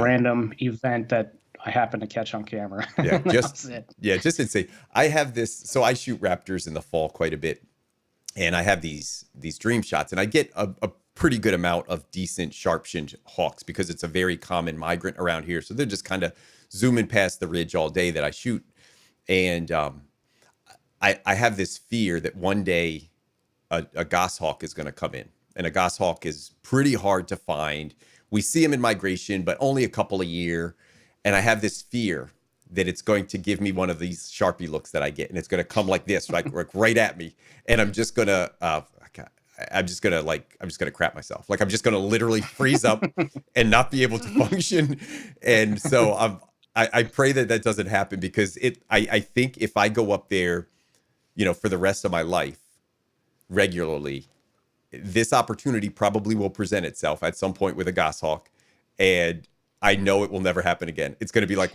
random event that I happened to catch on camera. Yeah, just insane. I have this, so I shoot raptors in the fall quite a bit, and I have these dream shots, and I get a pretty good amount of decent sharp-shinned hawks because it's a very common migrant around here. So they're just kind of zooming past the ridge all day that I shoot, and I have this fear that one day a goshawk is going to come in. And a goshawk is pretty hard to find. We see them in migration, but only a couple a year. And I have this fear that it's going to give me one of these Sharpie looks that I get, and it's going to come like this, like right at me, and I'm just gonna crap myself. Like I'm just gonna literally freeze up and not be able to function. And so I pray that doesn't happen because I think if I go up there, for the rest of my life regularly, this opportunity probably will present itself at some point with a goshawk, and I know it will never happen again. It's going to be like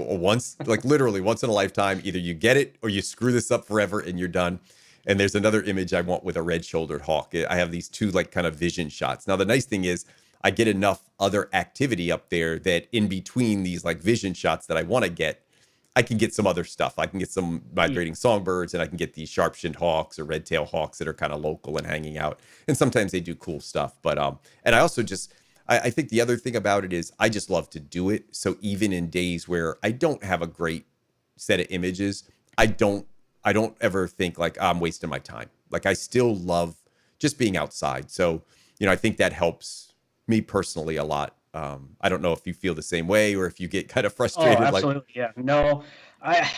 literally once in a lifetime. Either you get it or you screw this up forever and you're done. And there's another image I want with a red-shouldered hawk. I have these two kind of vision shots. Now the nice thing is I get enough other activity up there that in between these vision shots that I want to get, I can get some other stuff. I can get some migrating songbirds, and I can get these sharp-shinned hawks or red-tailed hawks that are kind of local and hanging out. And sometimes they do cool stuff. But and I also I think the other thing about it is I just love to do it. So even in days where I don't have a great set of images, I don't ever think I'm wasting my time. I still love just being outside. So I think that helps me personally a lot. I don't know if you feel the same way or if you get kind of frustrated. Oh, absolutely. Yeah. No, I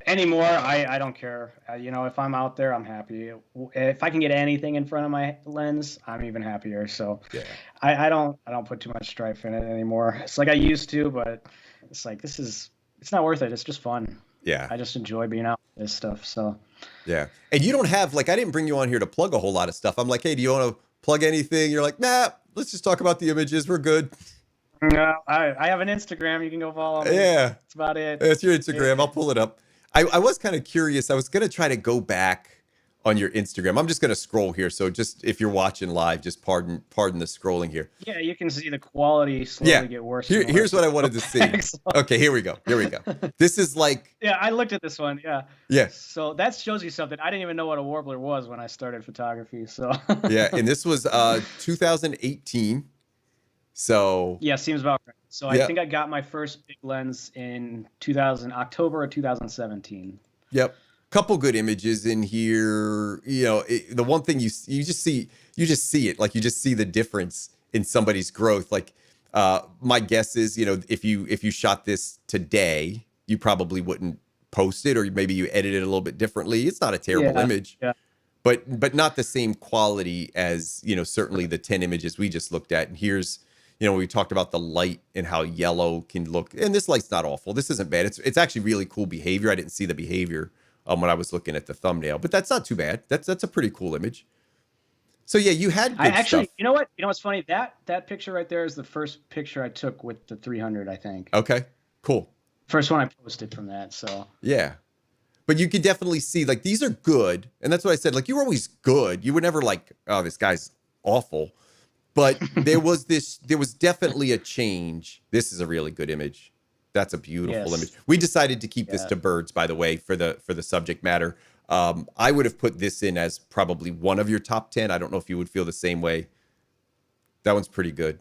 don't care. If I'm out there, I'm happy. If I can get anything in front of my lens, I'm even happier. So yeah. I don't put too much strife in it anymore. It's like I used to, but it's it's not worth it. It's just fun. Yeah. I just enjoy being out with this stuff. So yeah. And you don't have I didn't bring you on here to plug a whole lot of stuff. I'm like, hey, do you want to plug anything? You're like, nah, let's just talk about the images. We're good. No, I have an Instagram. You can go follow me. Yeah. That's about it. That's your Instagram. I'll pull it up. I was kind of curious. I was going to try to go back on your Instagram. I'm just going to scroll here. So just if you're watching live, just pardon the scrolling here. Yeah, you can see the quality slowly get worse. Here's what I wanted to see. Okay, here we go. This is Yeah, I looked at this one. Yeah. Yeah. So that shows you something. I didn't even know what a warbler was when I started photography. So yeah, and this was 2018. So Yeah, seems about right. So I yeah, think I got my first big lens in October of 2017. yep. Couple good images in here. The one thing you just see it, like you just see the difference in somebody's growth. Like my guess is, if you shot this today, you probably wouldn't post it, or maybe you edit it a little bit differently. It's not a terrible Yeah, image, yeah, but not the same quality as, certainly the 10 images we just looked at. And here's, we talked about the light and how yellow can look, and this light's not awful. This isn't bad. It's actually really cool behavior. I didn't see the behavior when I was looking at the thumbnail, but that's not too bad. That's a pretty cool image. So yeah, you had I good actually, stuff. you know what? You know what's funny? That picture right there is the first picture I took with the 300, I think. Okay, cool. First one I posted from that. So Yeah. But you could definitely see, like, these are good. And that's what I said. Like, you were always good. You were never like, oh, this guy's awful. But there was definitely a change. This is a really good image. That's a beautiful Yes. image. We decided to keep this Yeah. to birds, by the way, for the subject matter. I would have put this in as probably one of your top 10. I don't know if you would feel the same way. That one's pretty good.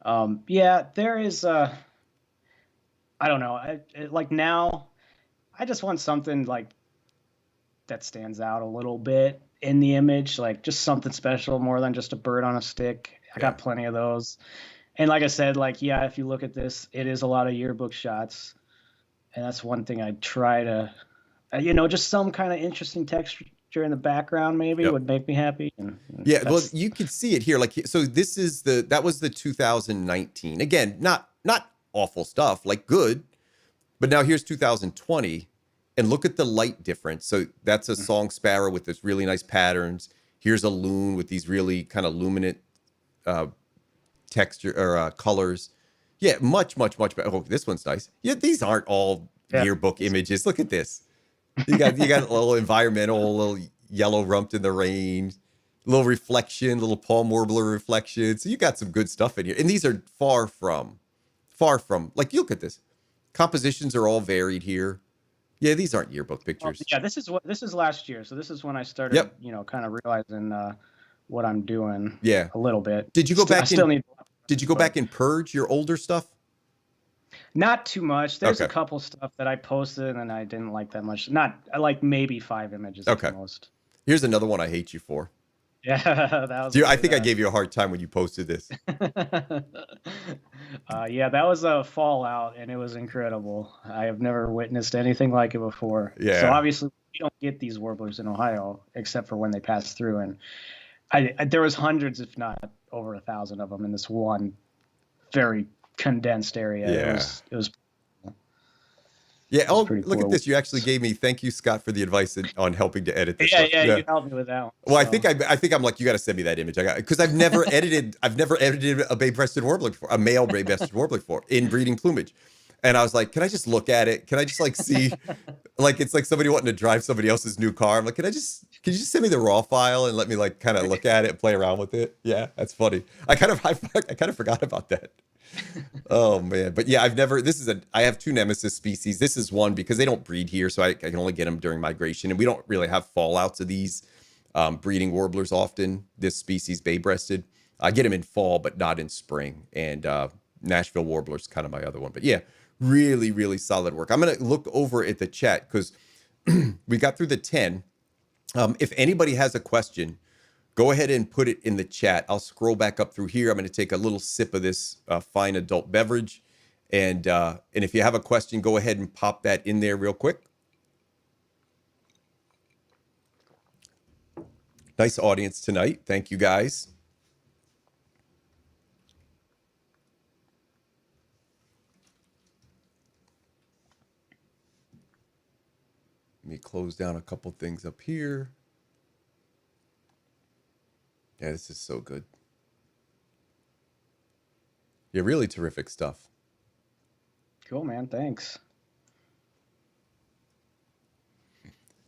Yeah, there is. I don't know. Like now, I just want something like that stands out a little bit in the image, like just something special more than just a bird on a stick. I got plenty of those. And like I said, like, yeah, if you look at this, it is a lot of yearbook shots. And that's one thing I try to, just some kind of interesting texture in the background maybe Yep. would make me happy. And Yeah, well, you could see it here. Like, so this is that was the 2019. Again, not awful stuff, like good. But now here's 2020, and look at the light difference. So that's a song sparrow with this really nice patterns. Here's a loon with these really kind of luminant texture or colors. Yeah, much better. Oh, this one's nice. Yeah, these aren't all yearbook images. Look at this. You got a little environmental, a little yellow rumped in the rain, a little reflection, little palm warbler reflection. So you got some good stuff in here. And these are far from like, you look at this. Compositions are all varied here. Yeah, these aren't yearbook pictures. Yeah, this is last year. So this is when I started, kind of realizing what I'm doing. Yeah, a little bit. Did you go back? Did you go but back and purge your older stuff? Not too much. There's Okay. a couple stuff that I posted and I didn't like that much. I like maybe 5 images at the most. Here's another one I hate you for. Yeah, that was. I think I gave you a hard time when you posted this. Yeah, that was a fallout, and it was incredible. I have never witnessed anything like it before. Yeah. So obviously, we don't get these warblers in Ohio except for when they pass through, and there was hundreds, if not over 1,000 of them in this one very condensed area. Yeah. It was. Yeah. Oh, pretty look cool. at this. You actually gave me. Thank you, Scott, for the advice on helping to edit this. Yeah, you helped me with that one. Well, so. I think I'm like, you got to send me that image. Because I've never edited a bay-breasted warbler before, a male bay-breasted warbler before in breeding plumage. And I was like, can I just look at it? Can I just like see, like, it's like somebody wanting to drive somebody else's new car. I'm like, can you just send me the raw file and let me like kind of look at it and play around with it? Yeah, that's funny. I kind of forgot about that. Oh man. But yeah, I have 2 nemesis species. This is one because they don't breed here. So I can only get them during migration. And we don't really have fallouts of these breeding warblers often. This species, bay-breasted. I get them in fall, but not in spring. And Nashville warbler's kind of my other one. But yeah, really, really solid work. I'm going to look over at the chat because we got through the 10. If anybody has a question, go ahead and put it in the chat. I'll scroll back up through here. I'm going to take a little sip of this fine adult beverage. And if you have a question, go ahead and pop that in there real quick. Nice audience tonight. Thank you, guys. Let me close down a couple things up here. Yeah, this is so good. Yeah, really terrific stuff. Cool, man. Thanks.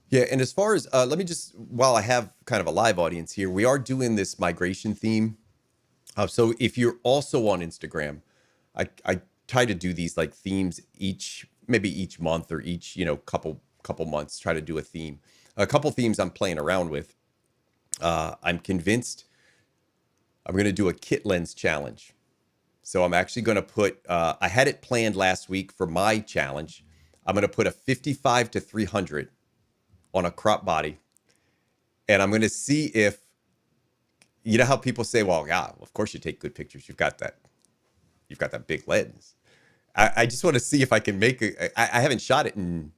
Yeah, and as far as, let me just, while I have kind of a live audience here, we are doing this migration theme. So if you're also on Instagram, I try to do these like themes maybe each month or each, couple months, try to do a theme. A couple themes I'm playing around with. I'm convinced I'm going to do a kit lens challenge. So I'm actually going to put, I had it planned last week for my challenge. I'm going to put a 55 to 300 on a crop body. And I'm going to see if, you know how people say, well, yeah, of course you take good pictures. You've got that big lens. I just want to see if I can make I haven't shot it in,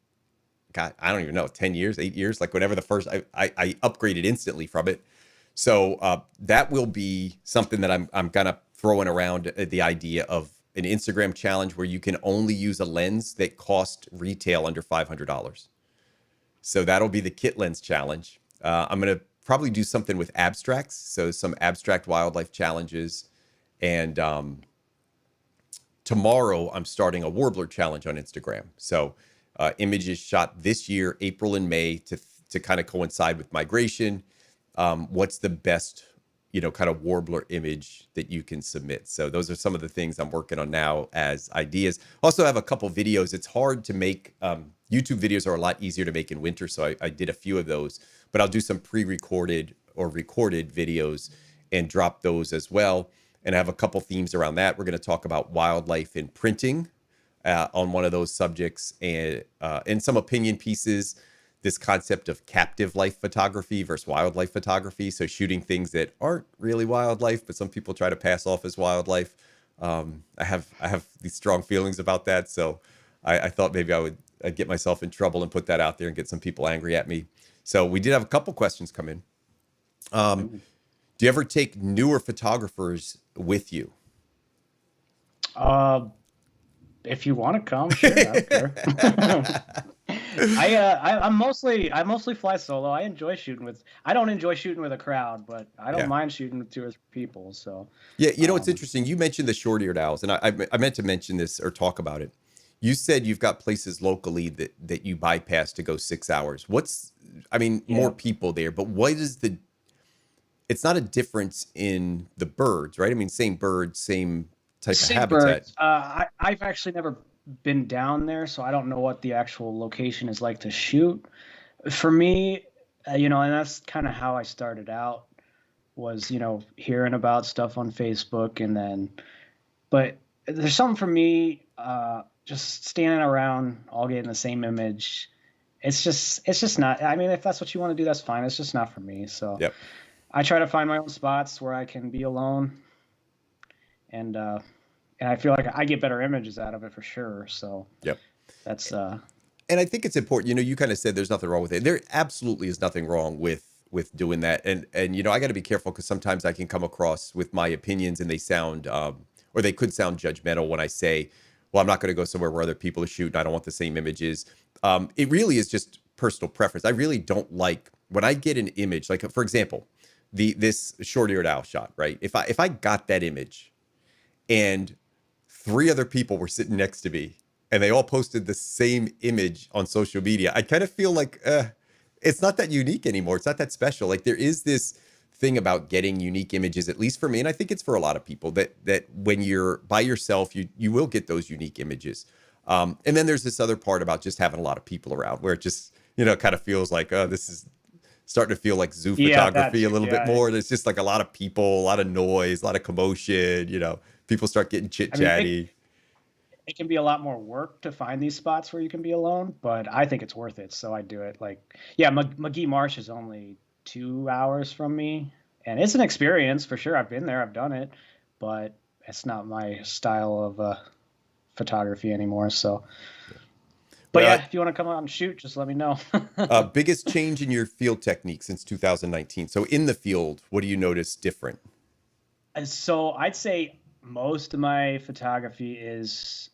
God, I don't even know, 10 years, 8 years, like whenever the first, I upgraded instantly from it. So that will be something that I'm kind of throwing around, the idea of an Instagram challenge where you can only use a lens that cost retail under $500. So that'll be the kit lens challenge. I'm going to probably do something with abstracts. So some abstract wildlife challenges. And tomorrow I'm starting a warbler challenge on Instagram. So images shot this year, April and May, to kind of coincide with migration. What's the best, kind of warbler image that you can submit? So those are some of the things I'm working on now as ideas. Also have a couple videos. It's hard to make, YouTube videos are a lot easier to make in winter. So I did a few of those, but I'll do some pre-recorded or recorded videos and drop those as well. And I have a couple themes around that. We're going to talk about wildlife and printing on one of those subjects, and some opinion pieces, this concept of captive life photography versus wildlife photography. So shooting things that aren't really wildlife, but some people try to pass off as wildlife. I have these strong feelings about that. So I thought maybe I'd get myself in trouble and put that out there and get some people angry at me. So we did have a couple questions come in. Do you ever take newer photographers with you? If you want to come, sure, I don't care. I mostly fly solo. I don't enjoy shooting with a crowd, but I don't mind shooting with 2 or 3 people. So yeah, it's interesting. You mentioned the short-eared owls, and I meant to mention this or talk about it. You said you've got places locally that you bypass to go 6 hours. More people there, but what is it's not a difference in the birds, right? I mean, same birds, same type of habitat. I've actually never been down there, so I don't know what the actual location is like to shoot. For me, and that's kind of how I started out, was, hearing about stuff on Facebook, but there's something for me, just standing around all getting the same image. It's just not, if that's what you want to do, that's fine. It's just not for me. So yep. I try to find my own spots where I can be alone, and I feel like I get better images out of it for sure. So yep, that's and I think it's important. You kind of said there's nothing wrong with it. There absolutely is nothing wrong with doing that. And I got to be careful, because sometimes I can come across with my opinions and they sound or they could sound judgmental when I say, well, I'm not going to go somewhere where other people are shooting. I don't want the same images. It really is just personal preference. I really don't like when I get an image, like, for example, this short-eared owl shot, right? If I got that image and 3 other people were sitting next to me and they all posted the same image on social media, I kind of feel like it's not that unique anymore. It's not that special. Like, there is this thing about getting unique images, at least for me, and I think it's for a lot of people, that when you're by yourself, you will get those unique images. And then there's this other part about just having a lot of people around, where it just kind of feels like, this is starting to feel like zoo photography a little bit more. There's just like a lot of people, a lot of noise, a lot of commotion. People start getting chit chatty. It can be a lot more work to find these spots where you can be alone, but I think it's worth it. So I do it. McGee Marsh is only 2 hours from me, and it's an experience for sure. I've been there, I've done it, but it's not my style of photography anymore. So, but if you want to come out and shoot, just let me know. Biggest change in your field technique since 2019. So in the field, what do you notice different? So I'd say most of my photography is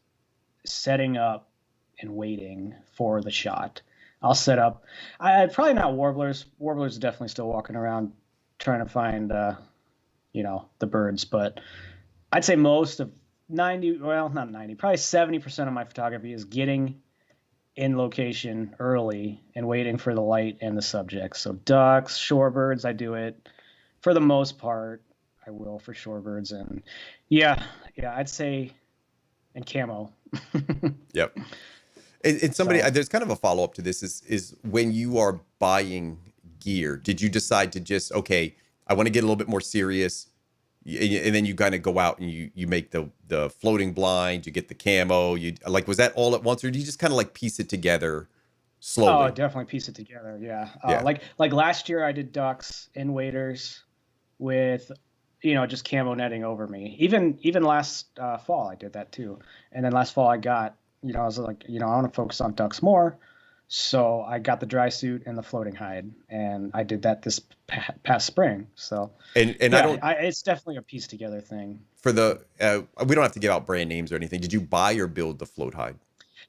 setting up and waiting for the shot. I'll set up. I probably not warblers. Warblers are definitely still walking around trying to find, the birds. But I'd say most of not 90, probably 70% of my photography is getting in location early and waiting for the light and the subject. So ducks, shorebirds, I do it for the most part. I will for shorebirds, and I'd say, and camo. Yep. And somebody, there's kind of a follow up to this is when you are buying gear, did you decide to just, okay, I want to get a little bit more serious, and then you kind of go out and you make the floating blind, you get the camo, you like, was that all at once, or do you just kind of like piece it together Oh, slowly? definitely piece it together. Yeah. Yeah. Like last year I did ducks in waders with, just camo netting over me. Even last fall I did that too. And then last fall I was like, I want to focus on ducks more. So I got the dry suit and the floating hide, and I did that this past spring. So And I yeah, don't, it's definitely a piece together thing. for the we don't have to give out brand names or anything. Did you buy or build the float hide?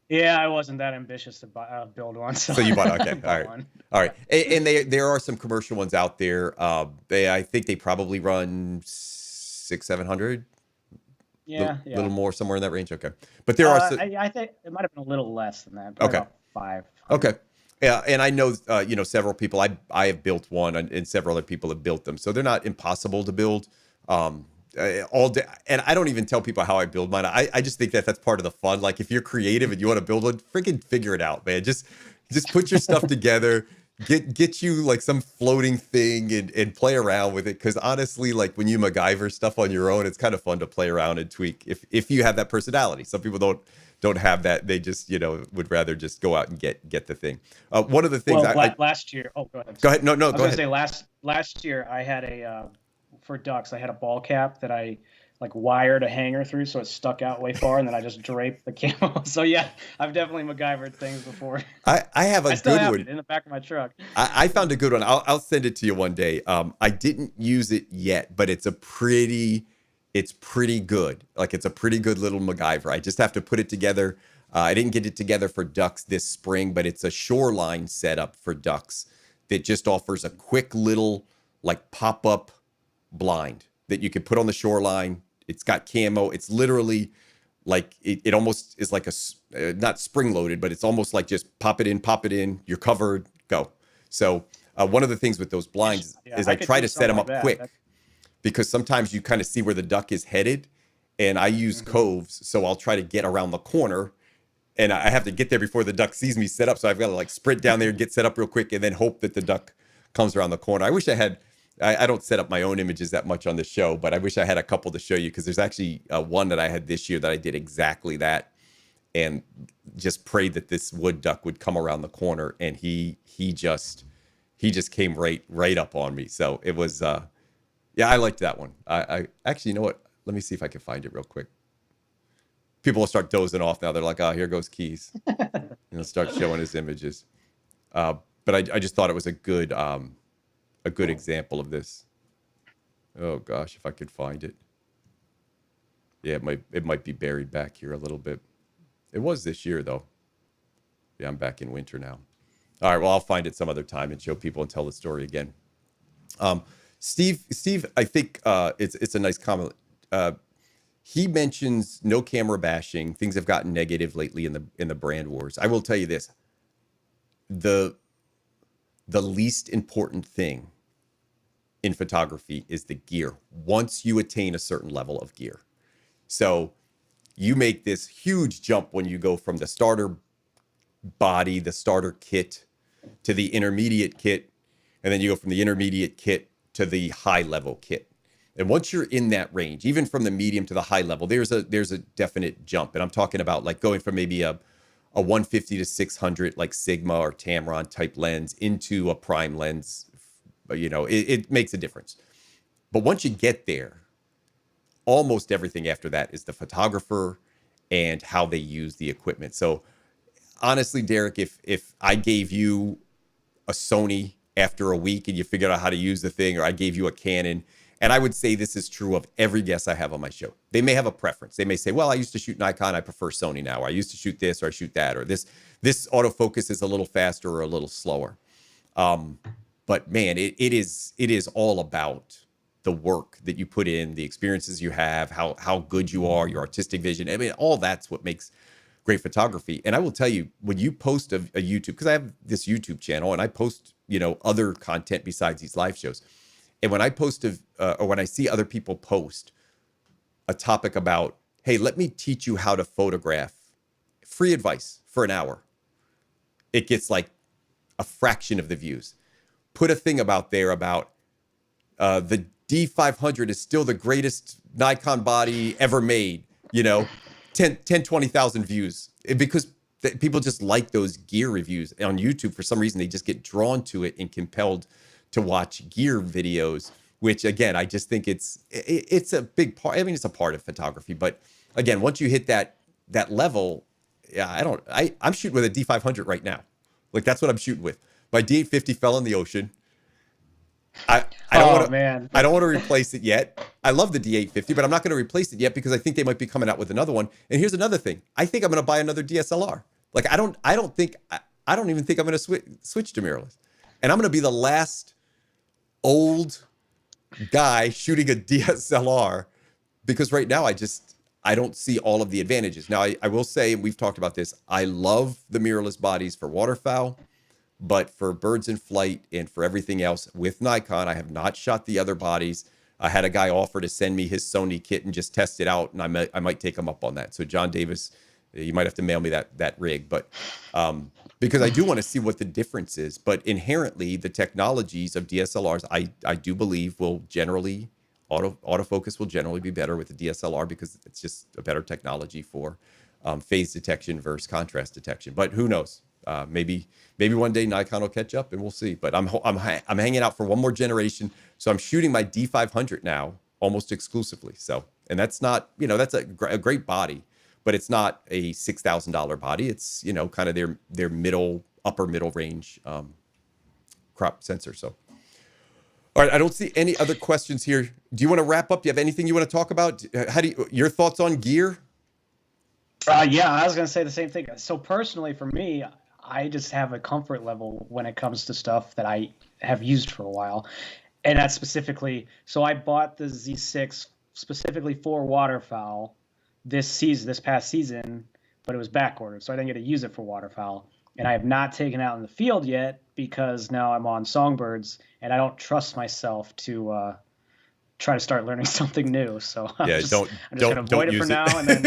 Yeah, I wasn't that ambitious to build one, so So you bought, I okay, all bought right, one. all right. And there are some commercial ones out there. I think they probably run 600, 700, Yeah, little yeah. more, somewhere in that range. Okay, but there are I think it might have been a little less than that, probably okay, about 500. okay. Yeah, and I know several people. I have built one, and several other people have built them, so they're not impossible to build. All day, and I don't even tell people how I build mine. I just think that that's part of the fun. Like, if you're creative and you want to build one, freaking figure it out, man. Just put your stuff together. Get you like some floating thing and play around with it. Because honestly, like when you MacGyver stuff on your own, it's kind of fun to play around and tweak. If you have that personality, some people don't have that. They just would rather just go out and get the thing. One of the things Well, I last year, oh, go ahead. go ahead. No, I was go gonna ahead. say last year I had for ducks I had a ball cap that I like wired a hanger through so it stuck out way far, and then I just draped the camo. So yeah, I've definitely MacGyvered things before. I have a I still good have one. it in the back of my truck. I found a good one. I'll send it to you one day. I didn't use it yet, but it's pretty good. Like, it's a pretty good little MacGyver. I just have to put it together. I didn't get it together for ducks this spring, but it's a shoreline setup for ducks that just offers a quick little like pop-up blind that you could put on the shoreline. It's got camo. It's literally like it almost is like not spring loaded, but it's almost like just pop it in, you're covered, go. So one of the things with those blinds Yeah, is I I could try do to set something them like up that. quick, because sometimes you kind of see where the duck is headed, and I use Mhm. coves, so I'll try to get around the corner, and I have to get there before the duck sees me set up. So I've got to like sprint down there, get set up real quick, and then hope that the duck comes around the corner. I wish I had. I don't set up my own images that much on the show, but I wish I had a couple to show you, because there's actually one that I had this year that I did exactly that, and just prayed that this wood duck would come around the corner, and he just came right up on me. So it was yeah, I liked that one. I actually, you know what? Let me see if I can find it real quick. People will start dozing off now. They're like, oh, here goes Keys. And he'll start showing his images. But I just thought it was a good example of this. Oh gosh, if I could find it. Yeah, it might be buried back here a little bit. It was this year though. Yeah, I'm back in winter now. All right, well, I'll find it some other time and show people and tell the story again. Steve, I think it's a nice comment. He mentions no camera bashing. Things have gotten negative lately in the brand wars. I will tell you this: the least important thing in photography is the gear. Once you attain a certain level of gear, so you make this huge jump when you go from the starter body, the starter kit, to the intermediate kit, and then you go from the intermediate kit to the high level kit. And once you're in that range, even from the medium to the high level, there's a definite jump. And I'm talking about like going from maybe a 150 to 600 like Sigma or Tamron type lens into a prime lens. It makes a difference. But once you get there, almost everything after that is the photographer and how they use the equipment. So honestly, Derek, if I gave you a Sony after a week and you figured out how to use the thing, or I gave you a Canon, and I would say this is true of every guest I have on my show. They may have a preference. They may say, well, I used to shoot Nikon, I prefer Sony now, or I used to shoot this, or I shoot that, or this autofocus is a little faster or a little slower. But man, it is all about the work that you put in, the experiences you have, how good you are, your artistic vision. I mean, all that's what makes great photography. And I will tell you, when you post a YouTube, because I have this YouTube channel and I post, other content besides these live shows. And when I post or when I see other people post a topic about, hey, let me teach you how to photograph, free advice for an hour, it gets like a fraction of the views. Put a thing about there about the D500 is still the greatest Nikon body ever made, 20,000 views because people just like those gear reviews on YouTube. For some reason, they just get drawn to it and compelled to watch gear videos, which again, I just think it's a big part. I mean, it's a part of photography, but again, once you hit that level, yeah, I'm shooting with a D500 right now. Like that's what I'm shooting with. My D850 fell in the ocean. I don't want to replace it yet. I love the D850, but I'm not going to replace it yet because I think they might be coming out with another one. And here's another thing. I think I'm going to buy another DSLR. Like I don't even think I'm going to switch to mirrorless. And I'm going to be the last old guy shooting a DSLR because right now I don't see all of the advantages. Now I will say, and we've talked about this, I love the mirrorless bodies for waterfowl. But for birds in flight and for everything else with Nikon, I have not shot the other bodies. I had a guy offer to send me his Sony kit and just test it out, and I might take him up on that. So John Davis, you might have to mail me that rig, but because I do want to see what the difference is. But inherently, the technologies of DSLRs, I do believe will generally autofocus will generally be better with the DSLR because it's just a better technology for phase detection versus contrast detection. But who knows? Maybe one day Nikon will catch up and we'll see. But I'm hanging out for one more generation. So I'm shooting my D500 now almost exclusively. So, and that's not, that's a great body, but it's not a $6,000 body. It's, kind of their upper middle range crop sensor. So, all right. I don't see any other questions here. Do you want to wrap up? Do you have anything you want to talk about? Your thoughts on gear? Yeah, I was going to say the same thing. So personally for me, I just have a comfort level when it comes to stuff that I have used for a while. And that's specifically, so I bought the Z6 specifically for waterfowl this past season, but it was back ordered. So I didn't get to use it for waterfowl. And I have not taken it out in the field yet because now I'm on songbirds and I don't trust myself to try to start learning something new. So I'm just going to avoid it for now and then,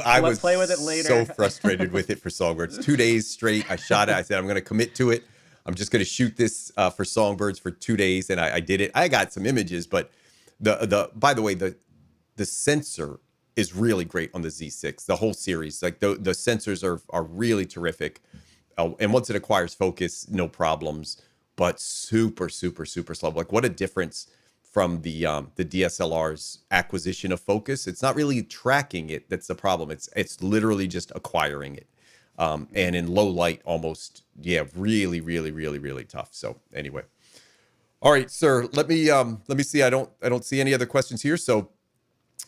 I was play with it later. So frustrated with it for songbirds. 2 days straight, I shot it. I said, I'm going to commit to it. I'm just going to shoot this for songbirds for 2 days. And I did it. I got some images, but by the way, the sensor is really great on the Z6, the whole series. Like the sensors are really terrific. And once it acquires focus, no problems, but super, super, super slow. Like what a difference from the DSLR's acquisition of focus. It's not really tracking it. That's the problem. It's literally just acquiring it. And in low light, almost, really, really, really, really tough. So anyway, all right, sir, let me see. I don't see any other questions here. So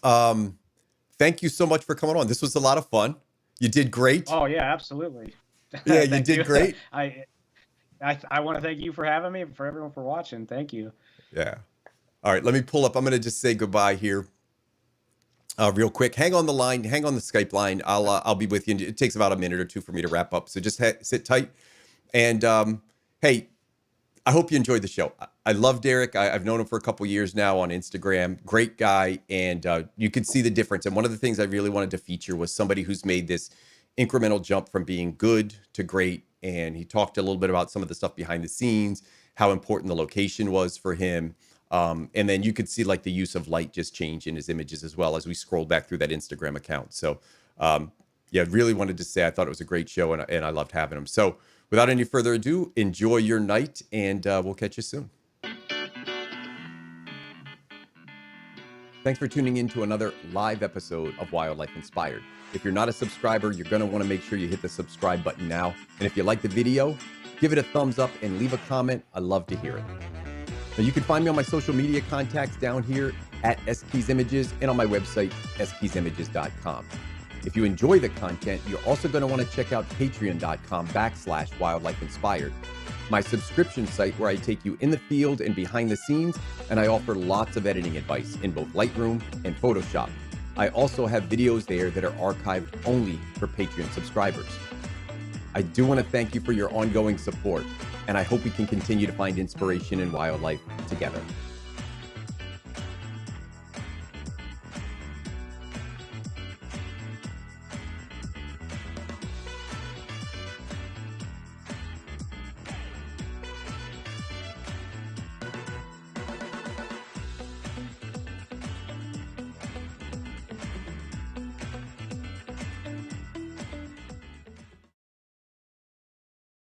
thank you so much for coming on. This was a lot of fun. You did great. Oh yeah, absolutely. Yeah, you did great. I want to thank you for having me, for everyone for watching. Thank you. Yeah. All right, let me pull up. I'm going to just say goodbye here real quick. Hang on the line. Hang on the Skype line. I'll be with you. It takes about a minute or two for me to wrap up. So just sit tight. And hey, I hope you enjoyed the show. I love Derek. I've known him for a couple years now on Instagram. Great guy. And you can see the difference. And one of the things I really wanted to feature was somebody who's made this incremental jump from being good to great. And he talked a little bit about some of the stuff behind the scenes, how important the location was for him. And then you could see like the use of light just change in his images as well as we scroll back through that Instagram account. So really wanted to say I thought it was a great show and I loved having him. So without any further ado, enjoy your night and we'll catch you soon. Thanks for tuning in to another live episode of Wildlife Inspired. If you're not a subscriber, you're going to want to make sure you hit the subscribe button now. And if you like the video, give it a thumbs up and leave a comment. I love to hear it. Now, you can find me on my social media contacts down here at SKeysImages and on my website, skeysimages.com. If you enjoy the content, you're also going to want to check out patreon.com/wildlifeinspired, my subscription site where I take you in the field and behind the scenes, and I offer lots of editing advice in both Lightroom and Photoshop. I also have videos there that are archived only for Patreon subscribers. I do want to thank you for your ongoing support, and I hope we can continue to find inspiration in wildlife together.